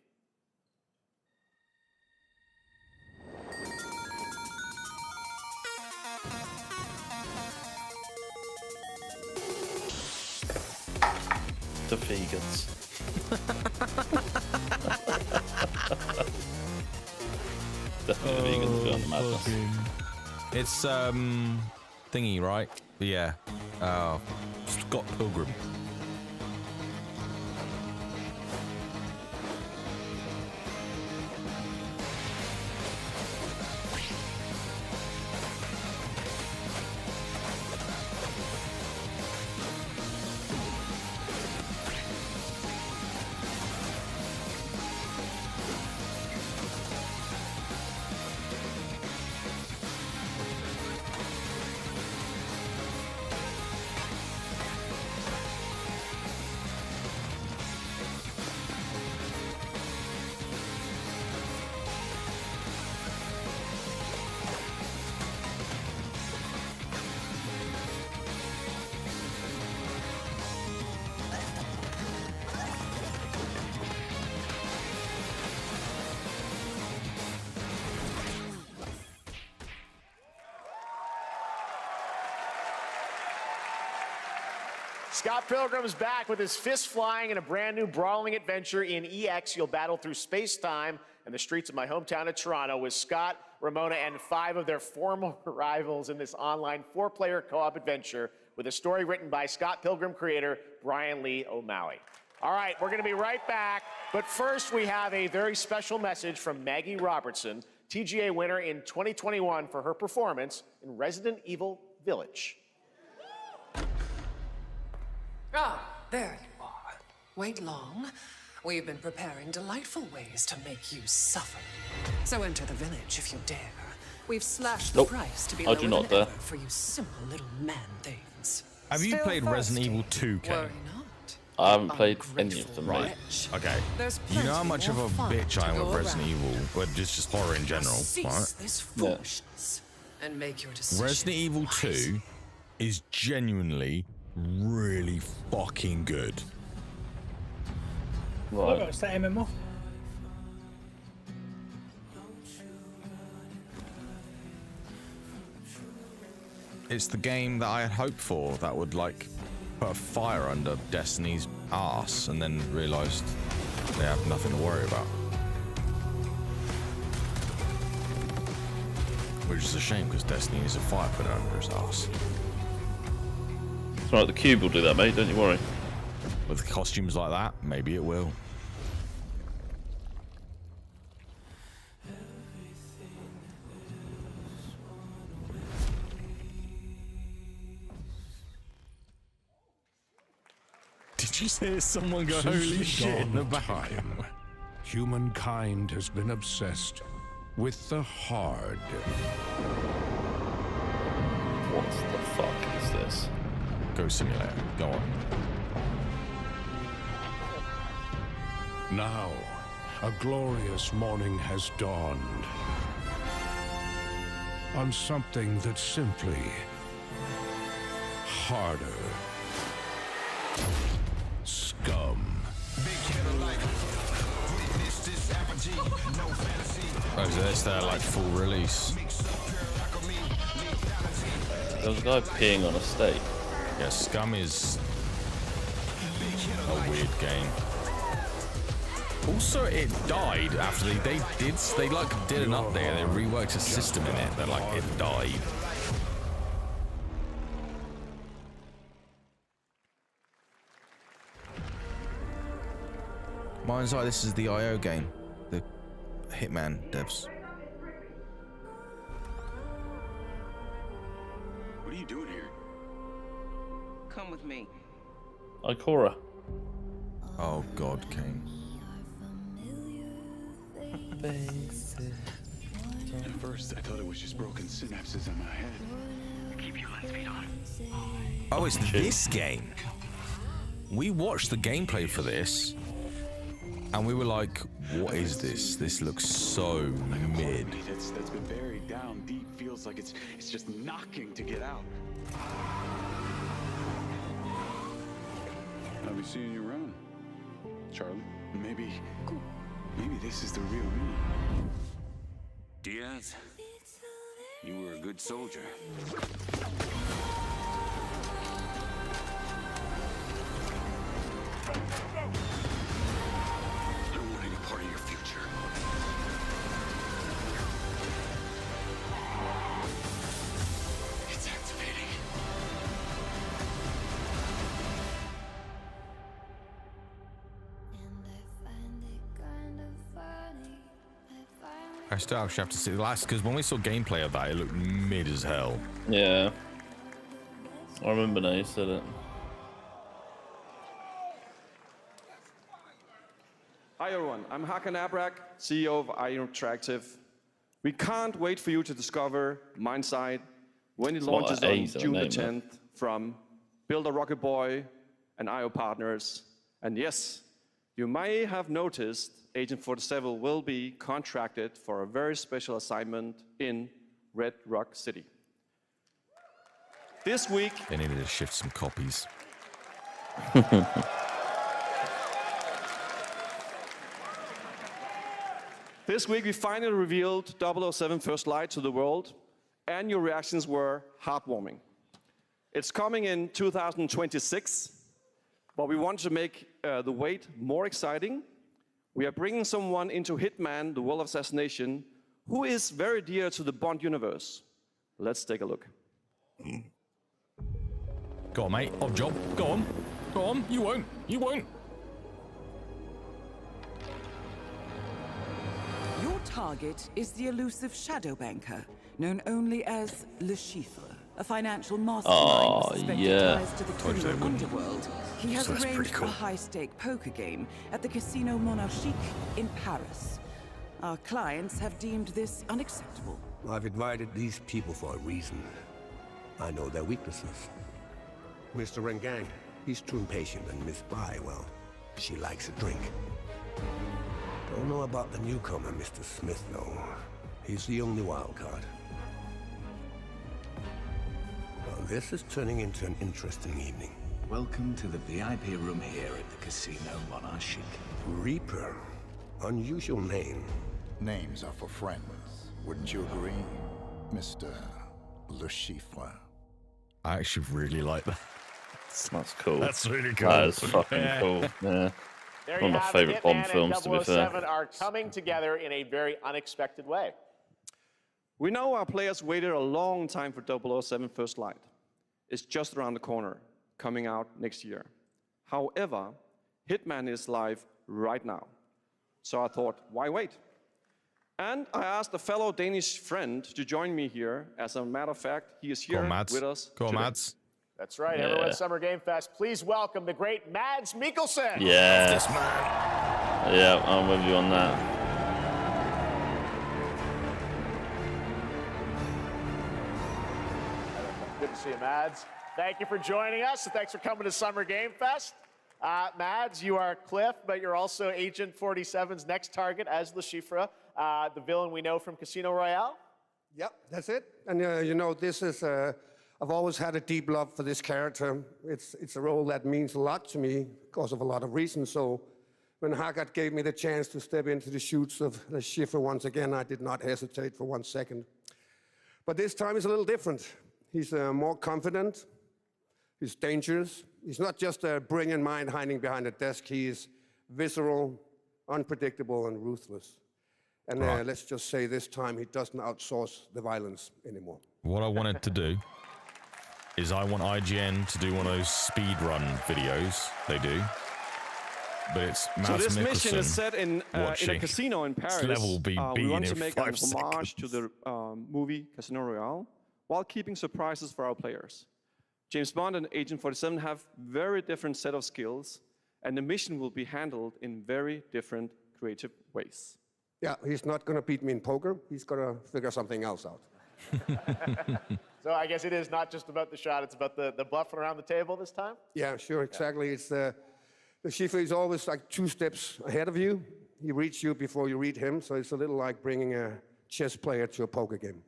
The vegans. Definitely the vegans behind the madness. It's thingy, right? Yeah. Scott Pilgrim. Scott Pilgrim is back with his fist flying in a brand new brawling adventure in EX. You'll battle through space-time and the streets of my hometown of Toronto with Scott, Ramona, and 5 of their former rivals in this online 4-player co-op adventure with a story written by Scott Pilgrim creator Brian Lee O'Malley. All right, we're going to be right back. But first, we have a very special message from Maggie Robertson, TGA winner in 2021 for her performance in Resident Evil Village. Ah, there you are. Wait long. We've been preparing delightful ways to make you suffer. So enter the village if you dare. We've slashed the price to be lower than ever for you simple little man-things. Have you played Resident Evil 2, Kane? I haven't played any of them, mate. Okay. You know how much of a bitch I am with Resident Evil, or just horror in general, right? And make your decision. Resident Evil 2 is genuinely really fucking good. Right. It's that MMO. It's the game that I had hoped for that would like put a fire under Destiny's ass and then realised they have nothing to worry about. Which is a shame because Destiny is a fire put under his ass. It's right, the Cube will do that, mate, don't you worry. With costumes like that, maybe it will. Did you say someone go, holy shit, in the back? Time, humankind has been obsessed with the hard. What the fuck is this? Ghost Simulator, go on. Now, a glorious morning has dawned on something that's simply harder. Scum. Oh, is this their like full release? There was a guy peeing on a steak. Yeah, Scum is a weird game. Also, it died after they did an update. They reworked a system in it that like it died. Mine's like this is the IO game, the Hitman devs. What are you doing here? Come with me. Ikora. Oh God, Kane. At first, I thought it was just broken synapses in my head. Keep your lens feet on. Oh, it's this game. We watched the gameplay for this, and we were like, "What is this? This looks so mid." That's been buried down deep. Feels like it's just knocking to get out. I'll be seeing you around, Charlie. Maybe this is the real me. Diaz, you were a good soldier. I'm wanting a part of your future. It's activating. I still actually have to see the last because when we saw gameplay of that, it looked mid as hell. Yeah. I remember now you said it. Hi everyone, I'm Hakan Abrak, CEO of IAM Interactive. We can't wait for you to discover Mindside when it launches on June the 10th from Builder Rocket Boy and IO partners. And yes, you may have noticed Agent 47 will be contracted for a very special assignment in Red Rock City. This week... They needed to shift some copies. This week we finally revealed 007 First Light to the world, and your reactions were heartwarming. It's coming in 2026, but we want to make the wait more exciting. We are bringing someone into Hitman, the World of Assassination, who is very dear to the Bond universe. Let's take a look. Go on, mate. Odd job. Go on. Go on. You won't. You won't. target is the elusive shadow banker, known only as Le Chiffre, a financial mastermind with suspected ties to the criminal underworld. He has arranged a high-stake poker game at the Casino Monarchique in Paris. Our clients have deemed this unacceptable. I've invited these people for a reason. I know their weaknesses. Mr. Rengang, he's too impatient, and Miss Bai, well, she likes a drink. Don't know about the newcomer, Mr. Smith, though. He's the only wild card. Well, this is turning into an interesting evening. Welcome to the VIP room here at the Casino Monarchique. Reaper. Unusual name. Names are for friends. Wouldn't you agree, Mr. Le Chiffre? I actually really like that. That's cool. That's really cool. That is fucking cool. Yeah. There One of my favourite Bond films, to be fair. 007 are coming together in a very unexpected way. We know our players waited a long time for 007 First Light. It's just around the corner, coming out next year. However, Hitman is live right now. So I thought, why wait? And I asked a fellow Danish friend to join me here. As a matter of fact, he is here with us. Go on, Mads. That's right, everyone at Summer Game Fest. Please welcome the great Mads Mikkelsen. Yeah. This man. Yeah, I'm with you on that. Good to see you, Mads. Thank you for joining us, and thanks for coming to Summer Game Fest. Mads, you are Cliff, but you're also Agent 47's next target as Le Chiffre, the villain we know from Casino Royale. Yep, that's it. And you know, this is, I've always had a deep love for this character. It's a role that means a lot to me because of a lot of reasons. So when Haggard gave me the chance to step into the shoes of Le Chiffre once again, I did not hesitate for 1 second. But this time is a little different. He's more confident. He's dangerous. He's not just a brilliant mind hiding behind a desk. He is visceral, unpredictable, and ruthless. And let's just say this time he doesn't outsource the violence anymore. What I wanted to do is I want IGN to do one of those speed run videos they do. But it's Mads So this Mikkelsen mission is set in a casino in Paris. Level be we want in to make an 5 homage seconds. to the movie Casino Royale while keeping surprises for our players. James Bond and Agent 47 have very different set of skills, and the mission will be handled in very different creative ways. Yeah, he's not going to beat me in poker. He's going to figure something else out. So I guess it is not just about the shot, it's about the bluffing around the table this time? Yeah, sure, exactly. It's the Chiffre is always like 2 steps ahead of you. He reads you before you read him, so it's a little like bringing a chess player to a poker game.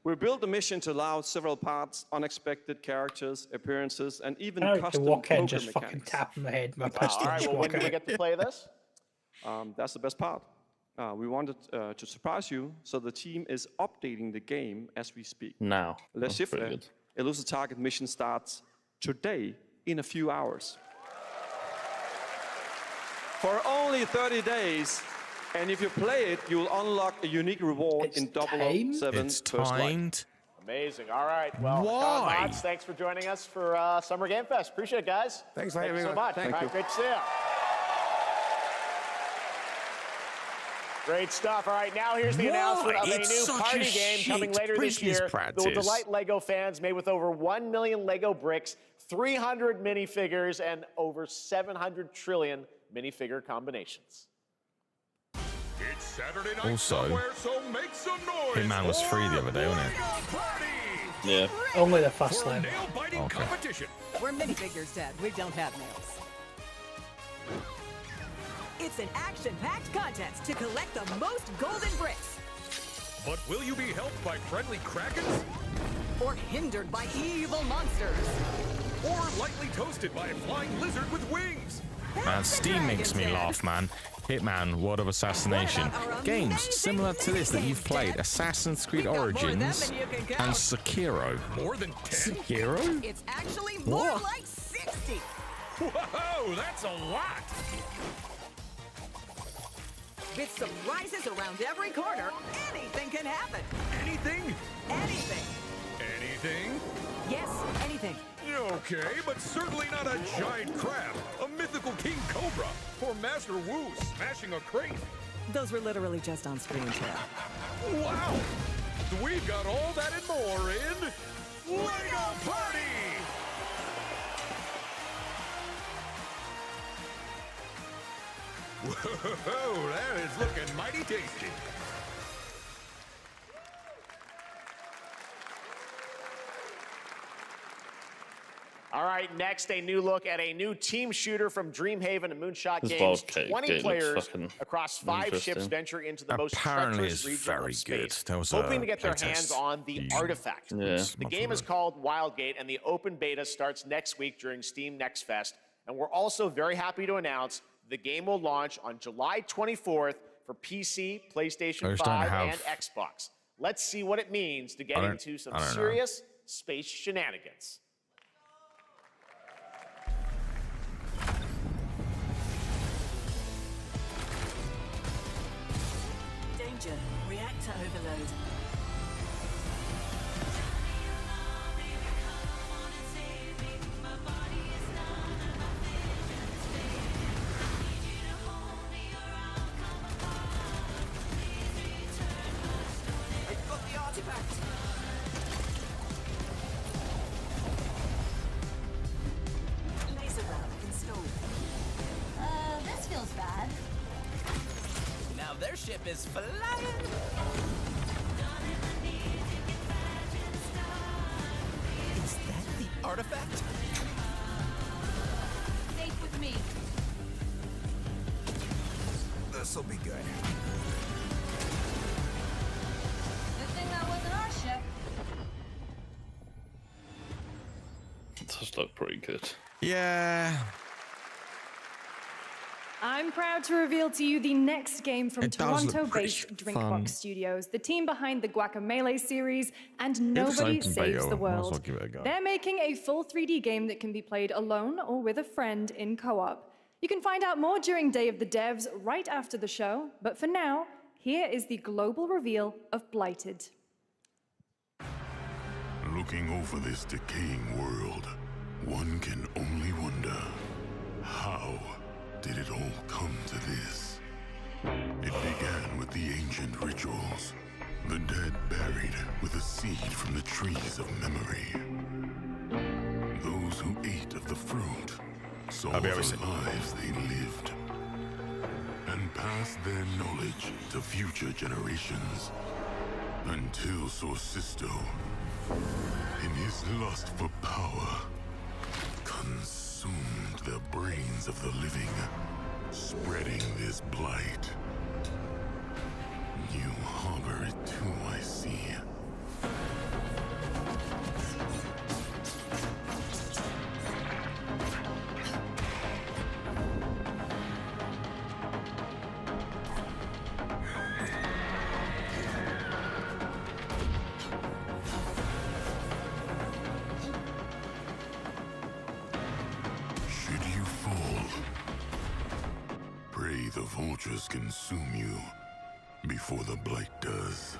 We built the mission to allow several parts, unexpected characters, appearances, and even I custom walk poker in, just mechanics. fucking tap my head. My All pistol right, just well, when walk do we out. get to play this? That's the best part. We wanted to surprise you, so the team is updating the game as we speak. Now. Le That's pretty Chiffre, good. Elusive Target mission starts today in a few hours. For only 30 days, and if you play it, you will unlock a unique reward in 007 It's First Light. timed. Amazing. All right. Well, Why? Colin Motz, thanks for joining us for Summer Game Fest. Appreciate it, guys. Thanks for Thank you having so us. much. Thank All right, you. great to see you. Great stuff. All right, now here's the announcement of a It's new such party a game coming shit later this business year that will practice. delight LEGO fans, made with over 1 million LEGO bricks, 300 minifigures, and over 700 trillion minifigure combinations. It's Saturday night Also, somewhere, so make some noise. Hitman was free the other day, wasn't it? Yeah. Only the first For a lane. nail-biting Okay. competition. We're minifigures, Dad. We don't have nails. It's an action-packed contest to collect the most golden bricks. But will you be helped by friendly krakens? Or hindered by evil monsters. Or lightly toasted by a flying lizard with wings? Man, Steam makes me laugh, man. Hitman, World of Assassination. Games similar to this that you've played, Assassin's Creed Origins and Sekiro. More than 10? Sekiro? It's actually more What? like 60. Whoa, that's a lot. With surprises around every corner, anything can happen. Anything? Anything. Anything? Yes, anything. Okay, but certainly not a giant crab, a mythical king cobra, or Master Wu smashing a crate. Those were literally just on screen, too. Wow! We've got all that and more in LEGO Party! Whoa, that is looking mighty tasty. All right, next, a new look at a new team shooter from Dreamhaven and Moonshot This Games. Wildcat 20 game players looks fucking across 5 ships interesting. venture into the most Apparently treacherous it's region very of space, good. There was hoping a to get their playtest hands on the few artifact. months The game is ago. called Wildgate, and the open beta starts next week during Steam Next Fest. And we're also very happy to announce the game will launch on July 24th for PC, PlayStation 5, and Xbox. Let's see what it means to get into some serious space shenanigans. Danger. Reactor overload. I've got the artifact. Laser round installed. This feels bad. Now their ship is flying. Is that the artifact? Safe with me. This'll be good. Good thing that wasn't our ship. It does look pretty good. Yeah. I'm proud to reveal to you the next game from It does look Toronto-based pretty Drinkbox fun. Studios, the team behind the Guacamelee series, and looks Nobody open Saves beta. the Might as well World. give it a go. They're making a full 3D game that can be played alone or with a friend in co-op. You can find out more during Day of the Devs right after the show, but for now, here is the global reveal of Blighted. Looking over this decaying world, one can only wonder, how did it all come to this? It began with the ancient rituals, the dead buried with a seed from the trees of memory. Those who ate of the fruit saw the lives they lived and passed their knowledge to future generations until Sorcisto, in his lust for power, consumed the brains of the living, spreading this blight. You harbor it too, I see. Should you fall, pray the vultures consume you before the blight does.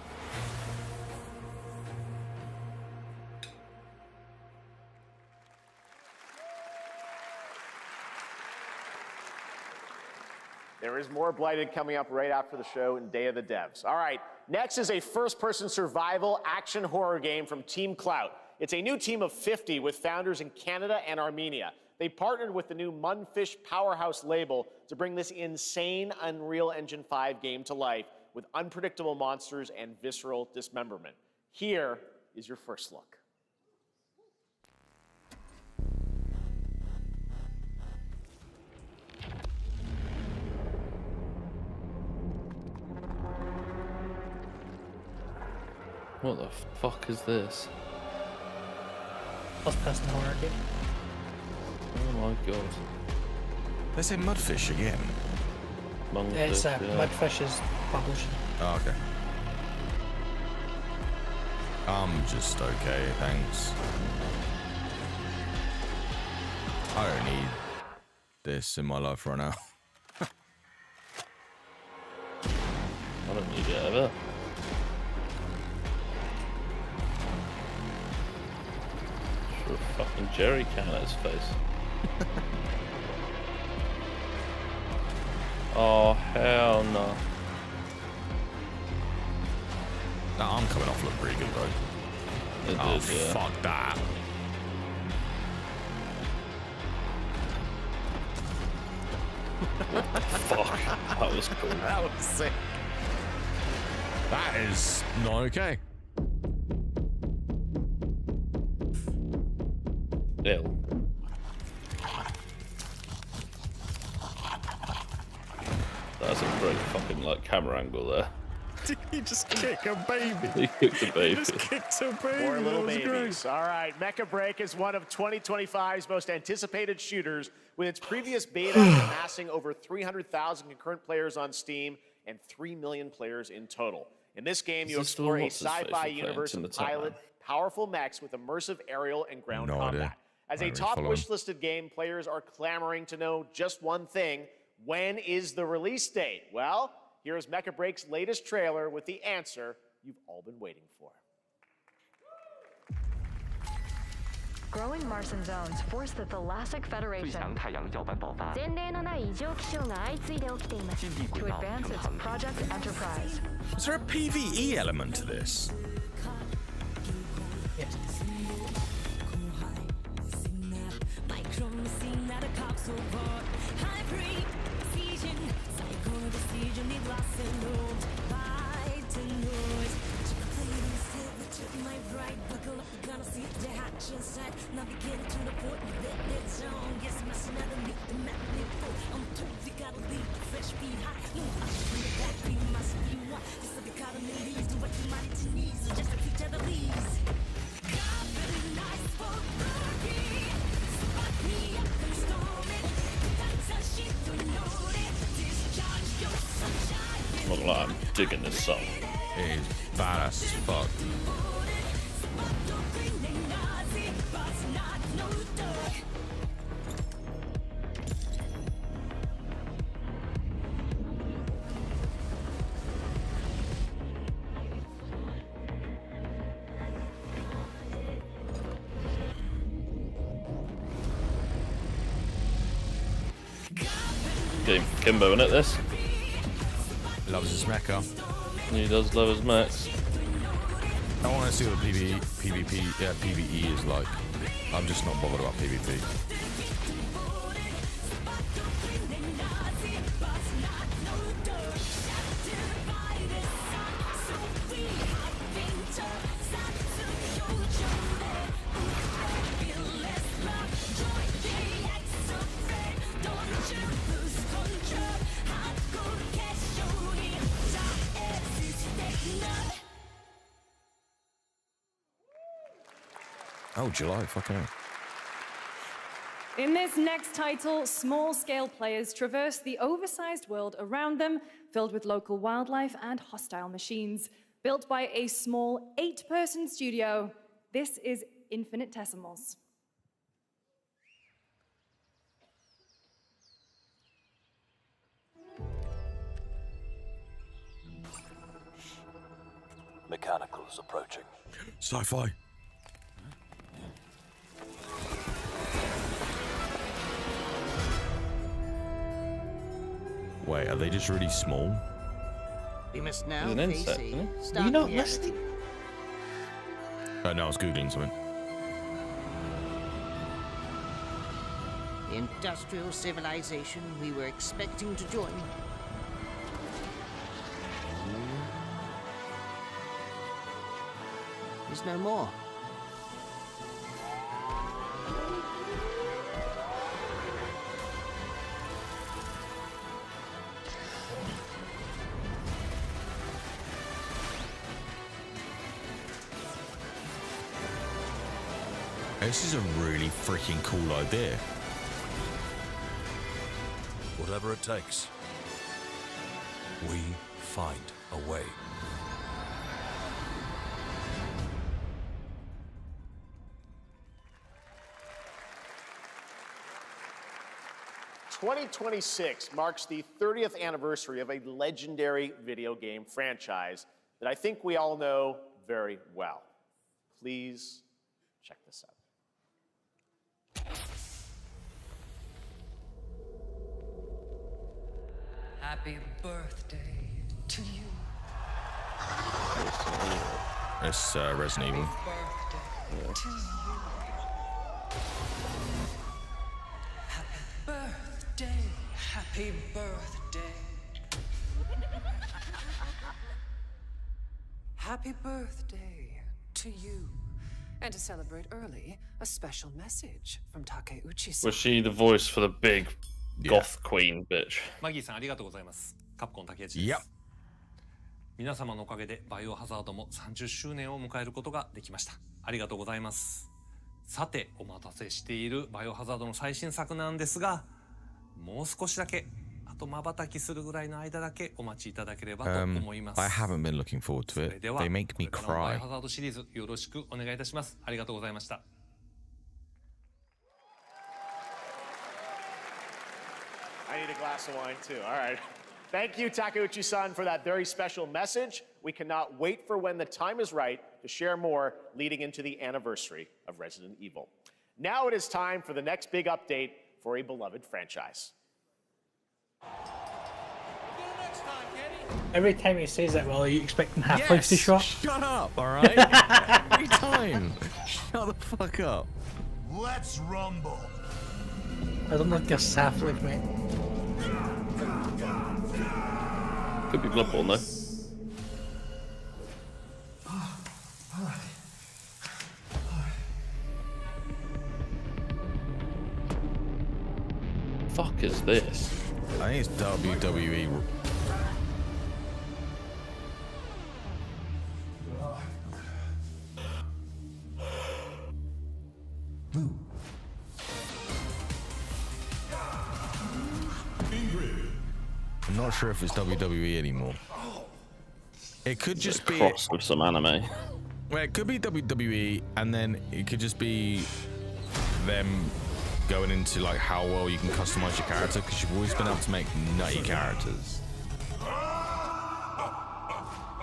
There is more Blighted coming up right after the show in Day of the Devs. All right, next is a first-person survival action horror game from Team Clout. It's a new team of 50 with founders in Canada and Armenia. They partnered with the new Munfish Powerhouse label to bring this insane Unreal Engine 5 game to life with unpredictable monsters and visceral dismemberment. Here is your first look. What the fuck is this? First-person horror game. Oh my god. They say Mudfish again. It's Mudfish's publishing. Oh, okay. I'm just okay, thanks. I don't need this in my life right now. I don't need it ever. Threw a fucking jerry can at his face. Oh hell no. That arm coming off looked pretty good though. Fuck that. Fuck. That was cool. That was sick. That is not okay. Ill. That's a great fucking like camera angle there. Did he just kick a baby? He kicked a baby. He just kicked a baby. More little babies. All right, Mecha Break is one of 2025's most anticipated shooters, with its previous beta amassing over 300,000 concurrent players on Steam and 3 million players in total. In this game, you explore a sci-fi universe of pilot powerful mechs with immersive aerial and ground combat. As a top wish-listed game, players are clamoring to know just one thing: when is the release date? Well, here's Mecha Break's latest trailer with the answer you've all been waiting for. Growing Martian zones force the Thalassic Federation to advance its Project Enterprise. Is there a PvE element to this? Yes. I'm not gonna lie, I'm digging this song. It is badass as fuck. Game for Kimbo, isn't it, this? Loves his mecha. He does love his mechs. I want to see what PvE is like. I'm just not bothered about PvP. Oh, July, fucking hell. In this next title, small-scale players traverse the oversized world around them, filled with local wildlife and hostile machines. Built by a small 8-person studio, this is Infinitesimals. Mechanicals approaching. Sci-fi. Wait, are they just really small? We must now He's an insect, face isn't he? stark Are you not reality. listening? No, I was Googling something. The industrial civilization we were expecting to join is no more. This is a really freaking cool idea. Whatever it takes, we find a way. "2026 marks the 30th anniversary of a legendary video game franchise that I think we all know very well. Please check this out. Happy birthday to you. It's Resident Evil. Birthday, happy birthday. Happy birthday to you. And to celebrate early, a special message from Takeuchi-san. Was she the voice for the big goth queen bitch? マギーさんありがとうございます。カプコン竹内です。皆様のおかげでバイオハザードも30周年を迎えることができました。ありがとうございます。さて、お待たせしているバイオハザードの最新作なんですが、もう少しだけ、あと瞬きするぐらいの間だけお待ちいただければと思います。I haven't been looking forward to it. They make me バイオ cry. ハザードシリーズよろしくお願いいたします。ありがとうございました。I need a glass of wine too. All right. Thank you, Takeuchi-san, for that very special message. We cannot wait for when the time is right to share more leading into the anniversary of Resident Evil. Now it is time for the next big update for a beloved franchise. Every time he says that, well, are you expecting Half-Life to show up? Shut up, all right? Every time. Shut the fuck up. Let's rumble. I don't think it's Half-Life, mate. Could be Bloodborne though. Fuck is this? I think it's WWE. I'm not sure if it's WWE anymore. It could just be cross with some anime. Well, it could be WWE, and then it could just be them going into like how well you can customize your character, because you've always been able to make nutty characters.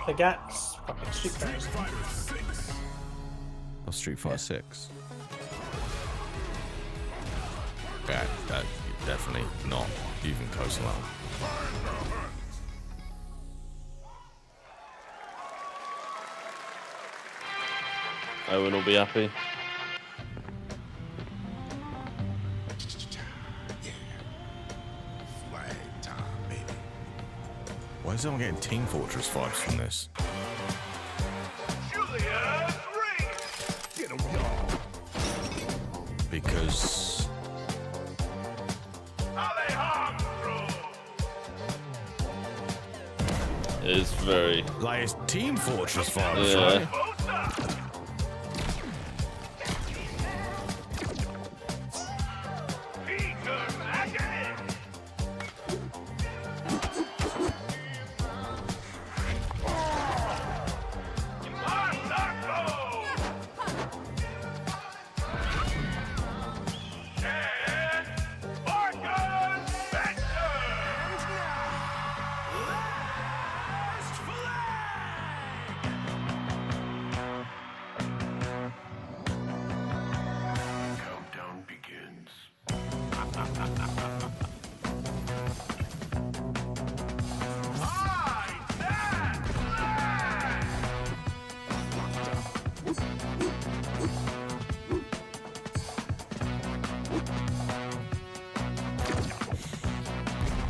The Gats fucking Street Fighter. Or Street Fighter 6. Yeah, that definitely not even close to that. Owen will be happy. Why is everyone getting Team Fortress vibes from this? Because it's very like it's Team Fortress vibes, yeah. Right?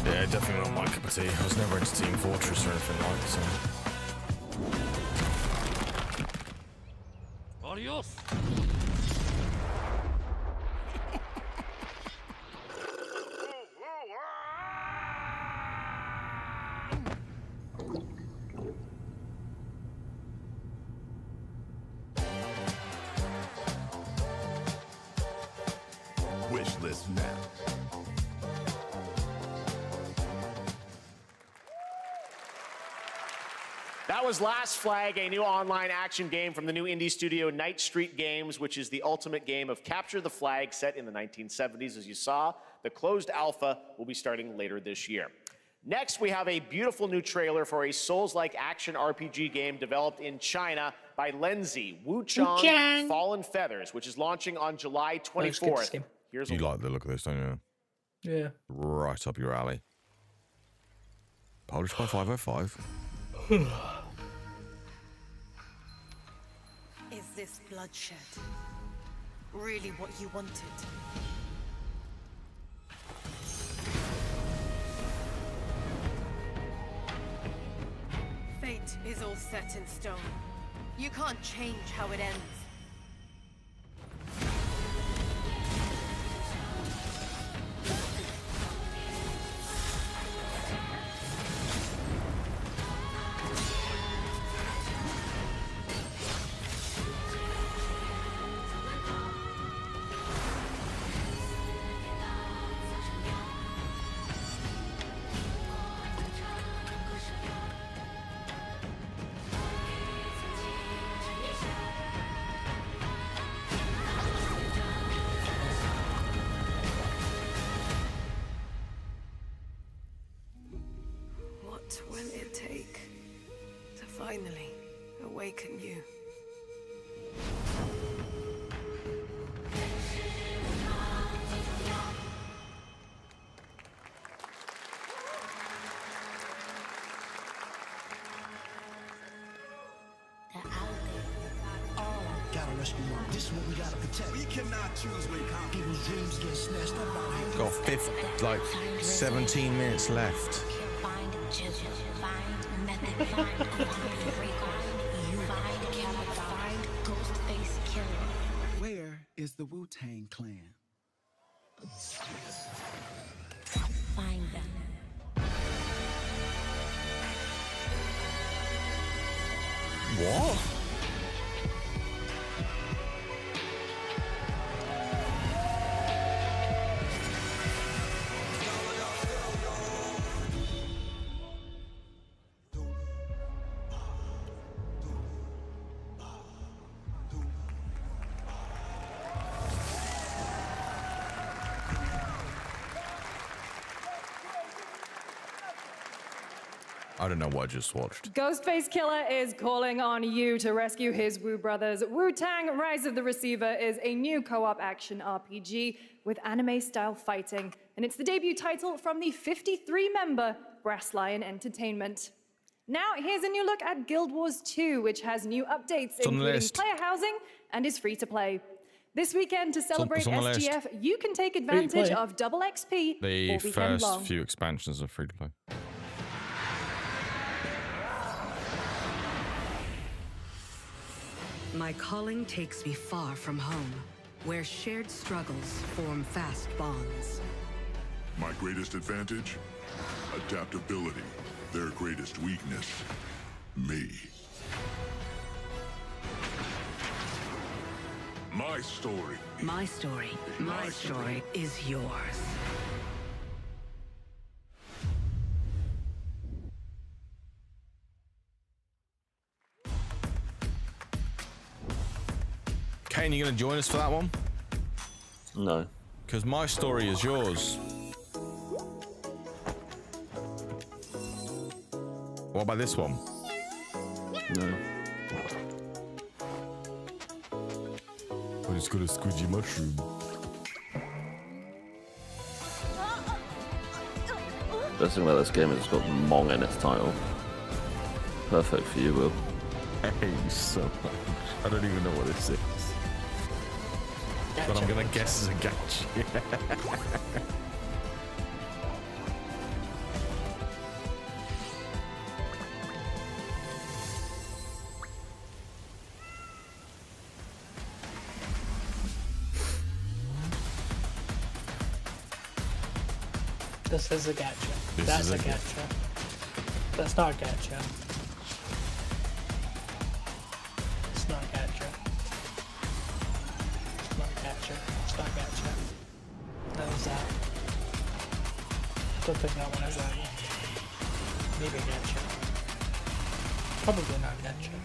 Yeah, definitely not my cup of tea. I was never into Team Fortress or anything like that. So. Adios. Wish list now. That was Last Flag, a new online action game from the new indie studio Night Street Games, which is the ultimate game of capture the flag set in the 1970s. As you saw, the closed alpha will be starting later this year. Next, we have a beautiful new trailer for a Souls-like action RPG game developed in China by Lenzi, Wuchang Fallen Feathers, which is launching on July 24th. Here's you like the look of this, don't you? Yeah. Right up your alley. Published by 505. this bloodshed really what you wanted? Fate is all set in stone. You can't change how it ends. What will it take to finally awaken you? Gotta rescue them. This is what we gotta protect. We cannot choose when people's dreams get snatched up out here. Got like 17 minutes left. Where is the Wu-Tang Clan? Find them. What? I don't know what I just watched. Ghostface Killer is calling on you to rescue his Wu brothers. Wu-Tang Rise of the Receiver is a new co-op action RPG with anime-style fighting, and it's the debut title from the 53-member Brass Lion Entertainment. Now, here's a new look at Guild Wars 2, which has new updates, including player housing, and is free to play. This weekend, to celebrate SGF, you can take advantage of double XP The all weekend first long. few expansions are free to play. My calling takes me far from home, where shared struggles form fast bonds. My greatest advantage? Adaptability. Their greatest weakness? Me. My story. My story. My story is yours. Kane, you gonna join us for that one? No. Because my story is yours. What about this one? No. But it's got a squidgy mushroom. The thing about this game is it's got Mong in its title. Perfect for you, Will. I hate you so much. I don't even know what this is. But I'm gonna guess it's a gacha. This is a gacha. That's a gacha. That's not a gacha. It's not a gacha. It's not a gacha. It's not a gacha. That was that. Don't think that one is that. Maybe a gacha. Probably not a gacha.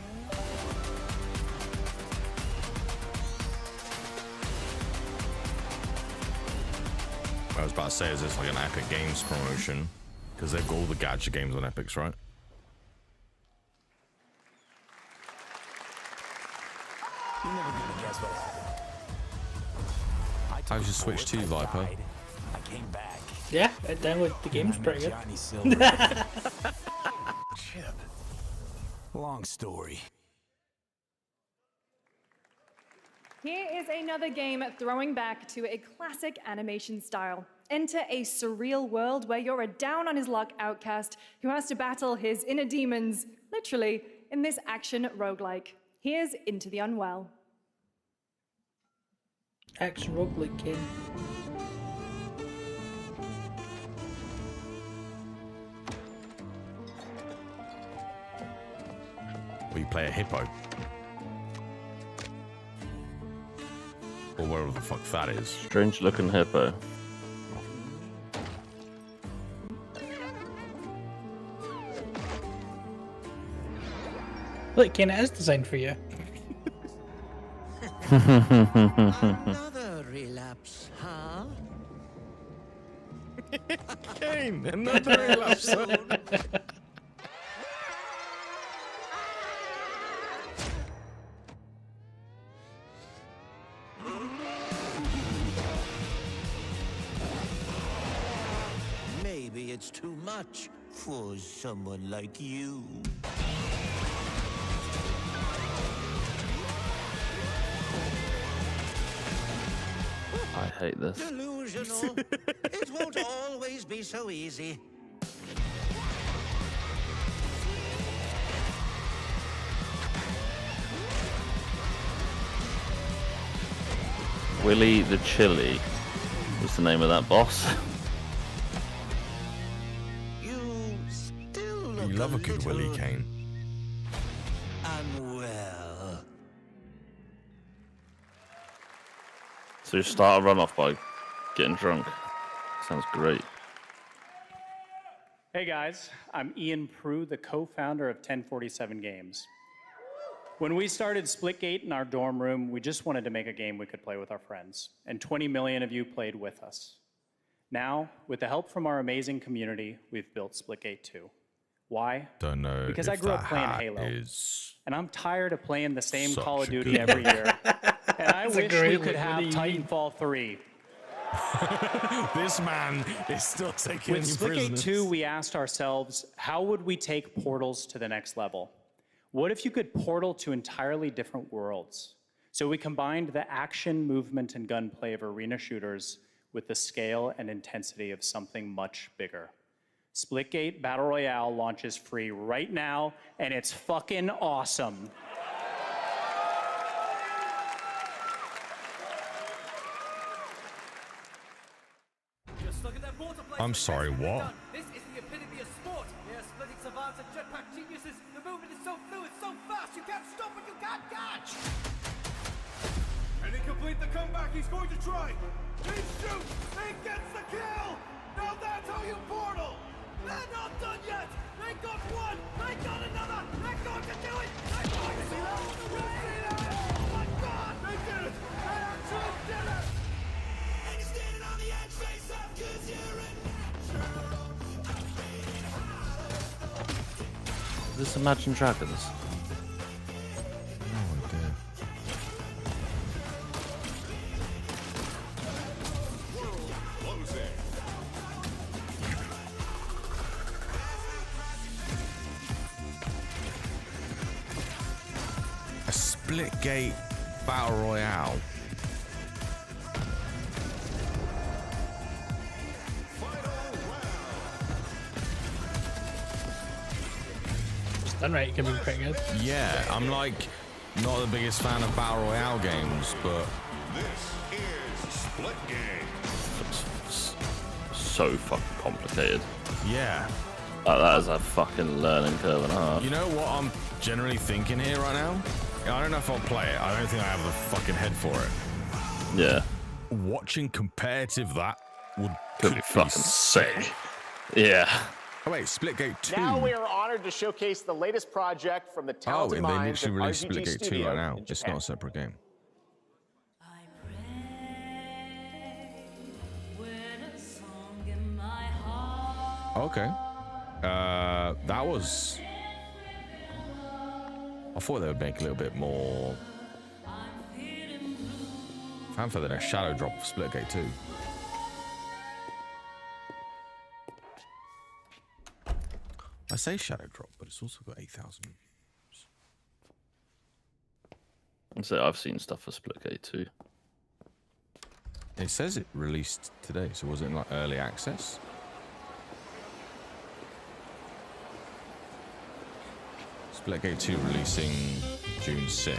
I was about to say, is this like an Epic Games promotion? Because they've got all the gacha games on Epics, right? You're never gonna guess what happened. How's your Switch 2, Viper? I came back. Yeah, the game's pretty good. Johnny Silver. Chip. Long story. Here is another game throwing back to a classic animation style. Enter a surreal world where you're a down-on-his-luck outcast who has to battle his inner demons, literally, in this action roguelike. Here's Into the Unwell. Action roguelike game. Or you play a hippo. Or whatever the fuck that is. Strange looking hippo. Look, Ken, it is designed for you. Another relapse, huh? Kane, another relapse. Maybe it's too much for someone like you. I hate this. Delusional. It won't always be so easy. Willy the Chili was the name of that boss. You love a good Willy, Kane. Unwell. So you start a run off by getting drunk. Sounds great. Hey guys, I'm Ian Prue, the co-founder of 1047 Games. When we started Splitgate in our dorm room, we just wanted to make a game we could play with our friends, and 20 million of you played with us. Now, with the help from our amazing community, we've built Splitgate 2. Why? Don't know. Because if I grew up that playing hat Halo, is and I'm tired of playing the same such Call of a Duty good every one. year. And I That's a wish we great could one. have What do you mean? Titanfall 3. This man is still taking With any Splitgate prisoners. 2, we asked ourselves, how would we take portals to the next level? What if you could portal to entirely different worlds? So we combined the action, movement, and gunplay of arena shooters with the scale and intensity of something much bigger. Splitgate Battle Royale launches free right now, and it's fucking awesome. I'm sorry, what? This is the epitome of sport. They're splitting savants and jetpack geniuses. The movement is so fluid, so fast, you can't stop it, you can't catch. Can he complete the comeback he's going to try? He shoots! He gets the kill! Now that's how you portal! They're not done yet! They got one! They got another! They're going to do it! They're going to see that! Oh my god! They did it! They actually did it! And you're standing on the edge, face up, cause you're in Is this Imagine Dragons? Oh dear. A Splitgate Battle Royale. Done right, it can be pretty good. Yeah, I'm like not the biggest fan of Battle Royale games, but This is Splitgate. So fucking complicated. yeah. That is a fucking learning curve and a half. You know what I'm generally thinking here right now? I don't know if I'll play it. I don't think I have the fucking head for it. Yeah. Watching competitive that could be fucking sick. Yeah. Oh wait, Splitgate 2. Now we are honored to showcase the latest project from the Oh, talented and they minds literally of released RGG Splitgate 2 Studio right now. in It's Japan. not a separate game. Okay. That was... I thought they would make a little bit more... Fan for the next Shadow Drop of Splitgate 2. I say Shadow Drop, but it's also got 8,000. So I've seen stuff for Splitgate too. It says it released today, so was it in like early access? Splitgate 2 releasing June 6th.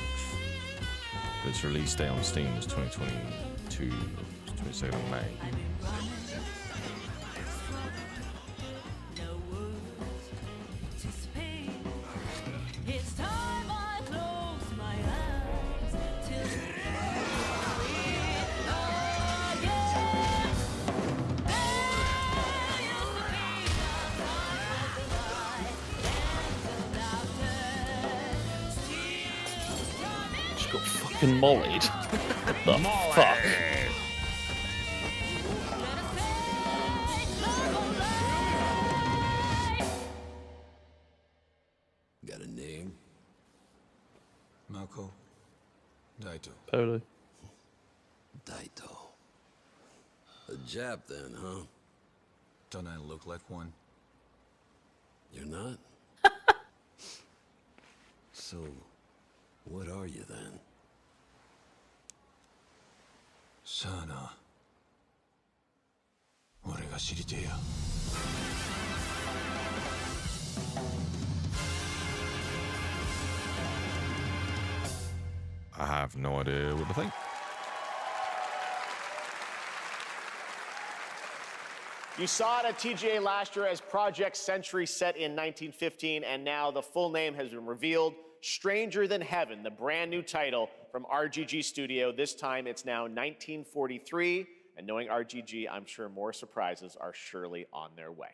Its release date on Steam was 2022, 22nd of May. Just got fucking mollied. What the fuck? Got a name? Mako? Daito. Polo. Daito. A Jap then, huh? Don't I look like one? You're not? So, what are you then? Sana. 俺が知りてえや。I have no idea what to think. You saw it at TGA last year as Project Century set in 1915, and now the full name has been revealed. Stranger Than Heaven, the brand new title from RGG Studio. This time it's now 1943, and knowing RGG, I'm sure more surprises are surely on their way.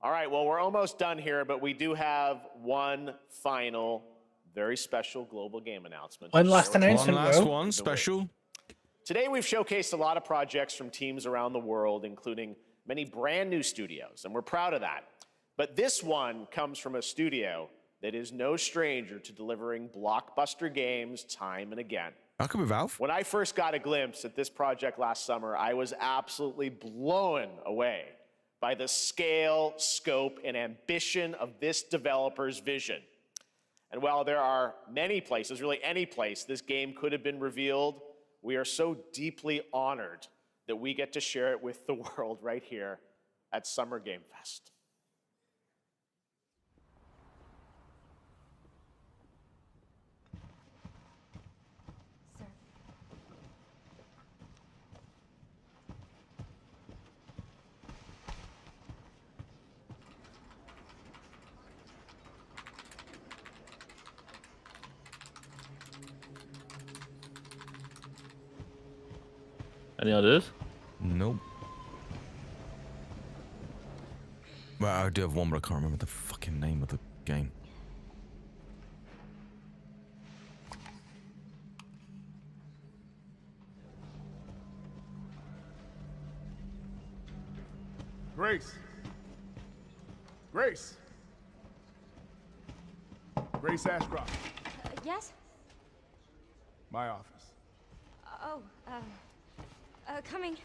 All right, well, we're almost done here, but we do have one final, very special global game announcement. One last announcement, One last bro. one, special. Today we've showcased a lot of projects from teams around the world, including many brand new studios, and we're proud of that. But this one comes from a studio that is no stranger to delivering blockbuster games time and again. How come with Valve? When I first got a glimpse at this project last summer, I was absolutely blown away by the scale, scope, and ambition of this developer's vision. And while there are many places, really any place, this game could have been revealed, we are so deeply honored that we get to share it with the world right here at Summer Game Fest. Any ideas? Nope. Well, I do have one, but I can't remember the fucking name of the game. Grace. Grace. Grace Ashcroft. Yes? My office. Oh, coming.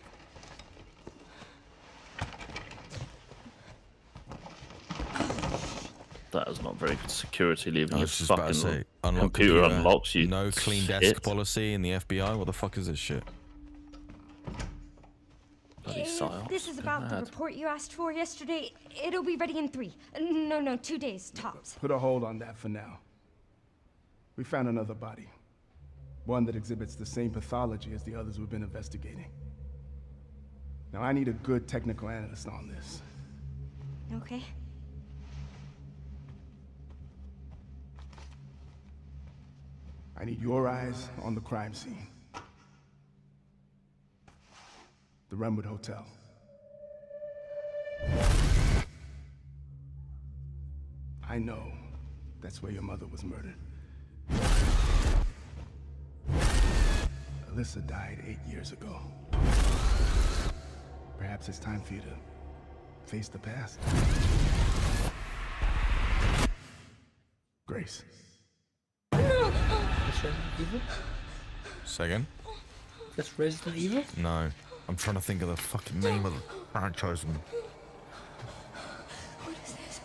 That is not very good security, leaving I your was just about to fucking say, unlock computer computer, unlocks you. no clean desk shit. policy in the FBI. What the fuck is this shit? Bloody If psyops, this is go about the mad. report you asked for yesterday, it'll be ready in 3. No, 2 days, tops. Put a hold on that for now. We found another body. One that exhibits the same pathology as the others we've been investigating. Now, I need a good technical analyst on this. Okay. I need your eyes on the crime scene. The Renwood Hotel. I know that's where your mother was murdered. Alyssa died 8 years ago. Perhaps it's time for you to face the past. Grace. Resident Evil? Second? That's Resident Evil? No. I'm trying to think of the fucking name of the franchise. What is this?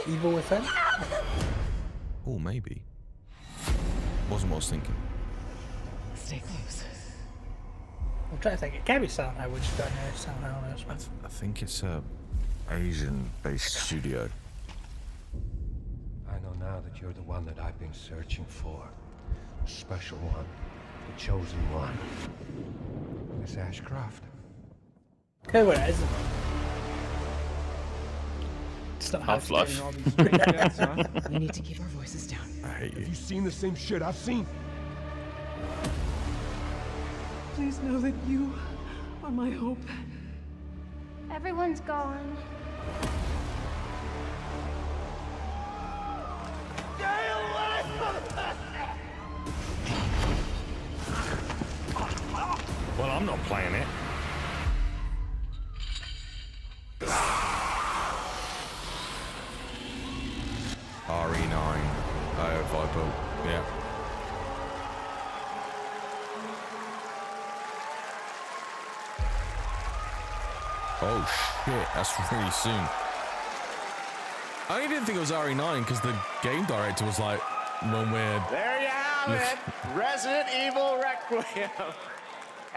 Evil Within? Oh, maybe. Wasn't what I was thinking. Stay close. I'm trying to think. It can't be Shanghai, which is down there. Shanghai on this one. I think it's a Asian-based studio. I know now that you're the one that I've been searching for. The special one. The chosen one. Miss Ashcroft. Okay, what it is. It's not Half-Life. We need to keep our voices down. I hate you. Have you seen the same shit I've seen? Please know that you are my hope. Everyone's gone. Well, I'm not playing it. RE9. Vipo. Yeah. Oh shit, that's really soon. I only didn't think it was RE9 because the game director was like, when we're... There you have it, Resident Evil Requiem.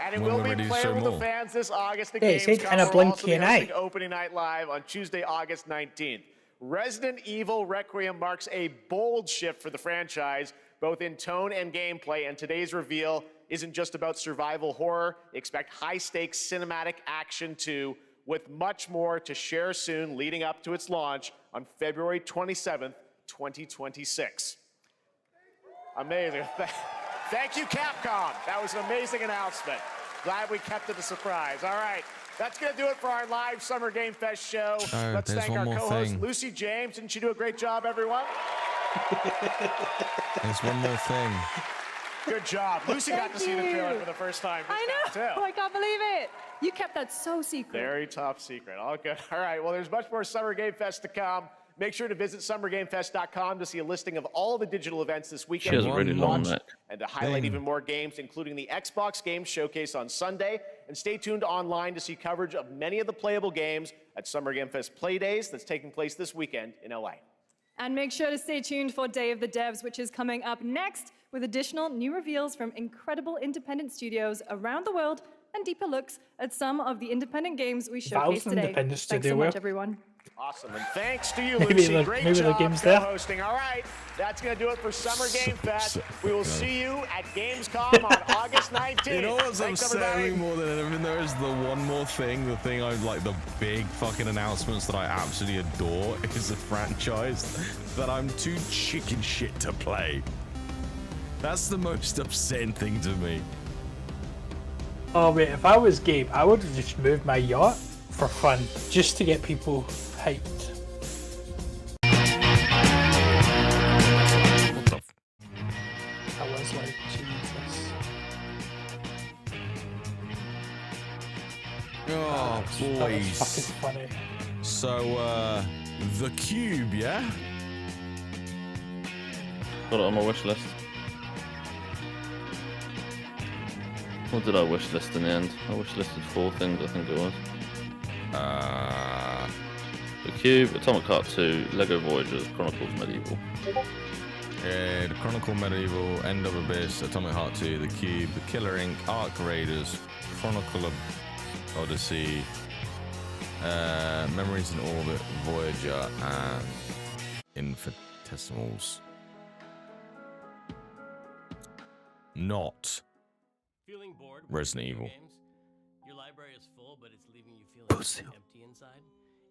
And it When will we're be ready to playable show with the more. fans this August at Yeah, it said, Gamescom. and a We'll Blink also be Q&A. hosting opening night live on Tuesday, August 19th. Resident Evil Requiem marks a bold shift for the franchise, both in tone and gameplay, and today's reveal isn't just about survival horror. Expect high-stakes cinematic action too, with much more to share soon leading up to its launch on February 27th, 2026. Amazing. Thank you, Capcom. That was an amazing announcement. Glad we kept it a surprise. All right, that's going to do it for our live Summer Game Fest show. Oh, Let's there's thank one our more co-host, thing. Lucy James. Didn't she do a great job, everyone? There's one more thing. Good job. Lucy got to see the trailer for the first time. I know. Too. I can't believe it. You kept that so secret. Very top secret. All good. All right. Well, there's much more Summer Game Fest to come. Make sure to visit summergamefest.com to see a listing of all the digital events this weekend. She has a really long neck. And to highlight even more games, including the Xbox Games Showcase on Sunday. And stay tuned online to see coverage of many of the playable games at Summer Game Fest Play Days that's taking place this weekend in LA. And make sure to stay tuned for Day of the Devs, which is coming up next with additional new reveals from incredible independent studios around the world and deeper looks at some of the independent games we showcased today. independent Thanks studio, so much, Will. everyone. Awesome, and thanks to you, Maybe Lucy. the- Great maybe the job game's there. co-hosting. All right, that's going to do it for Summer Game Fest. We will see you at Gamescom on August 19th. You know what's Thanks, upsetting me everybody. more than anything though is the one more thing, the thing I like, the big fucking announcements that I absolutely adore is a franchise that I'm too chicken shit to play. That's the most upsetting thing to me. Oh wait, if I was Gabe, I would have just moved my yacht for fun, just to get people hyped. What the? I was like, Jesus. Oh, That was boys. fucking funny. So, The Cube, yeah? Got it on my wish list. What did I wish list in the end? I wish listed 4 things, I think it was. The Cube, Atomic Heart 2, Lego Voyagers, Chronicles Medieval. Yeah, the Chronicle Medieval, End of Abyss, Atomic Heart 2, The Cube, The Killer Inc., Ark Raiders, Chronicle of Odyssey, Memories in Orbit, Voyager, and Infinitesimals. Not Feeling bored with Resident video Evil. games? Your library is full, but it's leaving you feeling empty inside.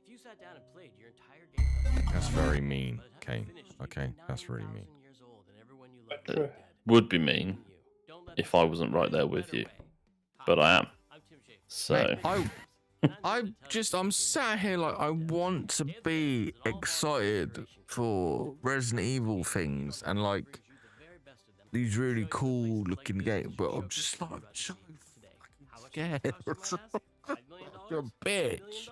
If you sat down and played your entire game, That's very mean, Kane. Okay, that's really mean. It would be mean if I wasn't right there with you, but I am. So I'm sat here like I want to be excited for Resident Evil things and like these really cool looking games, but I'm just like so fucking scared. You're a bitch.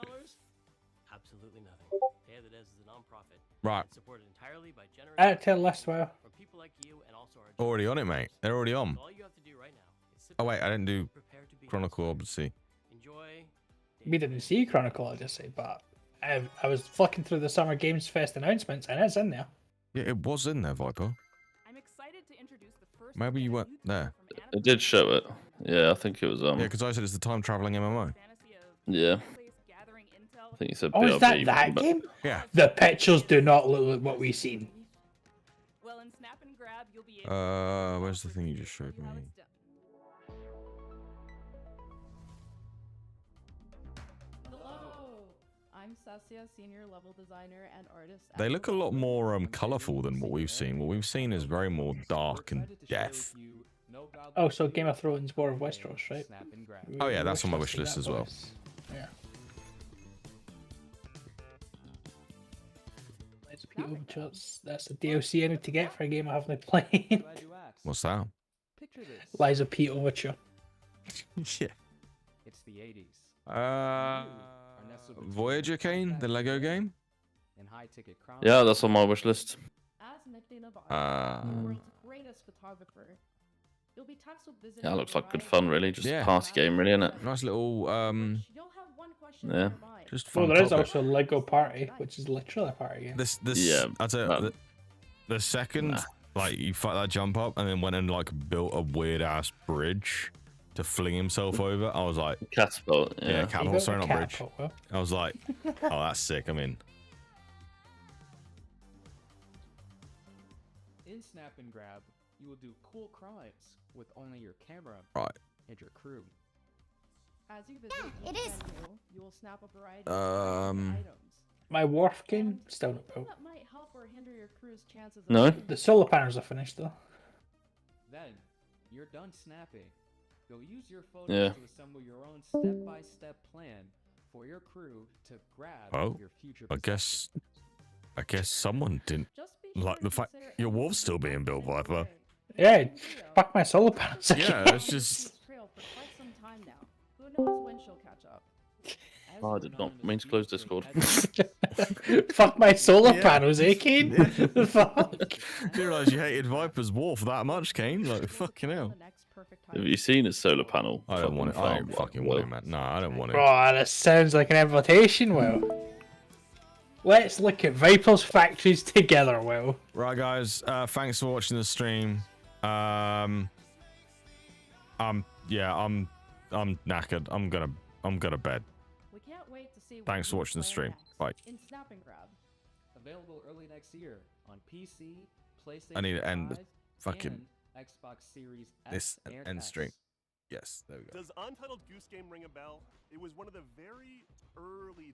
absolutely nothing. Day of the Devs is a non-profit. Right. Supported entirely by generous Add it to the list, well. from people like you and also our Already on it, mate. They're already on. all you have to do right now is sit Oh wait, I didn't do prepare to be Chronicle Odyssey. enjoy. We didn't see Chronicle Odyssey, but I was flicking through the Summer Games Fest announcements and it's in there. Yeah, it was in there, Viper. I'm excited to introduce the first Maybe you weren't there. It did show it. Yeah, I think it was Yeah, because I said it's the time traveling MMO. Yeah. I think you said Oh, BRB. is that but- game? Yeah. The pictures do not look like what we've seen. Well, in Snap and Grab, you'll be Where's the thing you just showed me? Hello, I'm Sassia, senior level designer and artist. They look a lot more colourful than what we've seen. What we've seen is very more dark and death. Oh, so Game of Thrones, War of Westeros, right? Oh yeah, that's on my wish list as well. Yeah. Let's Pete Overtures. That's the DLC I need to get for a game I haven't played. What's that? Liza Pete Overture. Yeah. It's the 80s. Voyager Kane, the Lego game. Yeah, that's on my wish list. As Nick Navarro, the world's greatest photographer, you'll be tasked with visiting. Yeah, it looks a like good variety fun, really. Just Yeah. a party game, really, isn't it? Nice little You'll have one question Yeah. in your mind. just Well, fun. there is topic. also Lego Party, which is literally a party game. This Yeah, I tell you, that- the second like you fucked that jump up and then went and like built a weird ass bridge to fling himself over, I was like Catapult. yeah, Yeah. catapult, sorry, not bridge. Catapult, well. I was like, oh, that's sick. I mean, In Snap and Grab, you will do cool crimes with only your camera right. and your crew. As you visit it each is. venue, you will snap a variety of items. My Wharf game still not built. That might help or hinder your crew's chances of No. winning. The solar panels are finished though. Then, you're done snapping. You'll use your photos Yeah. to assemble your own step-by-step plan for your crew to grab Oh, your future I guess someone didn't like the fact your wolf's still being built, Viper. Yeah, fuck my solar panels. Yeah, it's just Trail for quite some time now. Who knows when she'll catch up? Oh, I did not mean to close Discord. Fuck my solar Yeah. panels, eh, Kane? The fuck? Do you realise you hated Viper's wolf that much, Kane? Like fucking hell. Have you seen his solar panel? I don't want it. I don't Fucking fucking want it, man. No, I don't want it. Oh, that sounds like an invitation, Will. Let's look at Viper's factories together, Will. Right, guys. Thanks for watching the stream. Yeah, I'm knackered. I'm gonna bed. We can't wait to see what Thanks for you watching the plan stream. next Bye. In Snap and Grab. Available early next year on PC, PlayStation I need to end the 5, fucking and Xbox Series X this and end S. stream. Yes, there we go. Does Untitled Goose Game ring a bell? It was one of the very early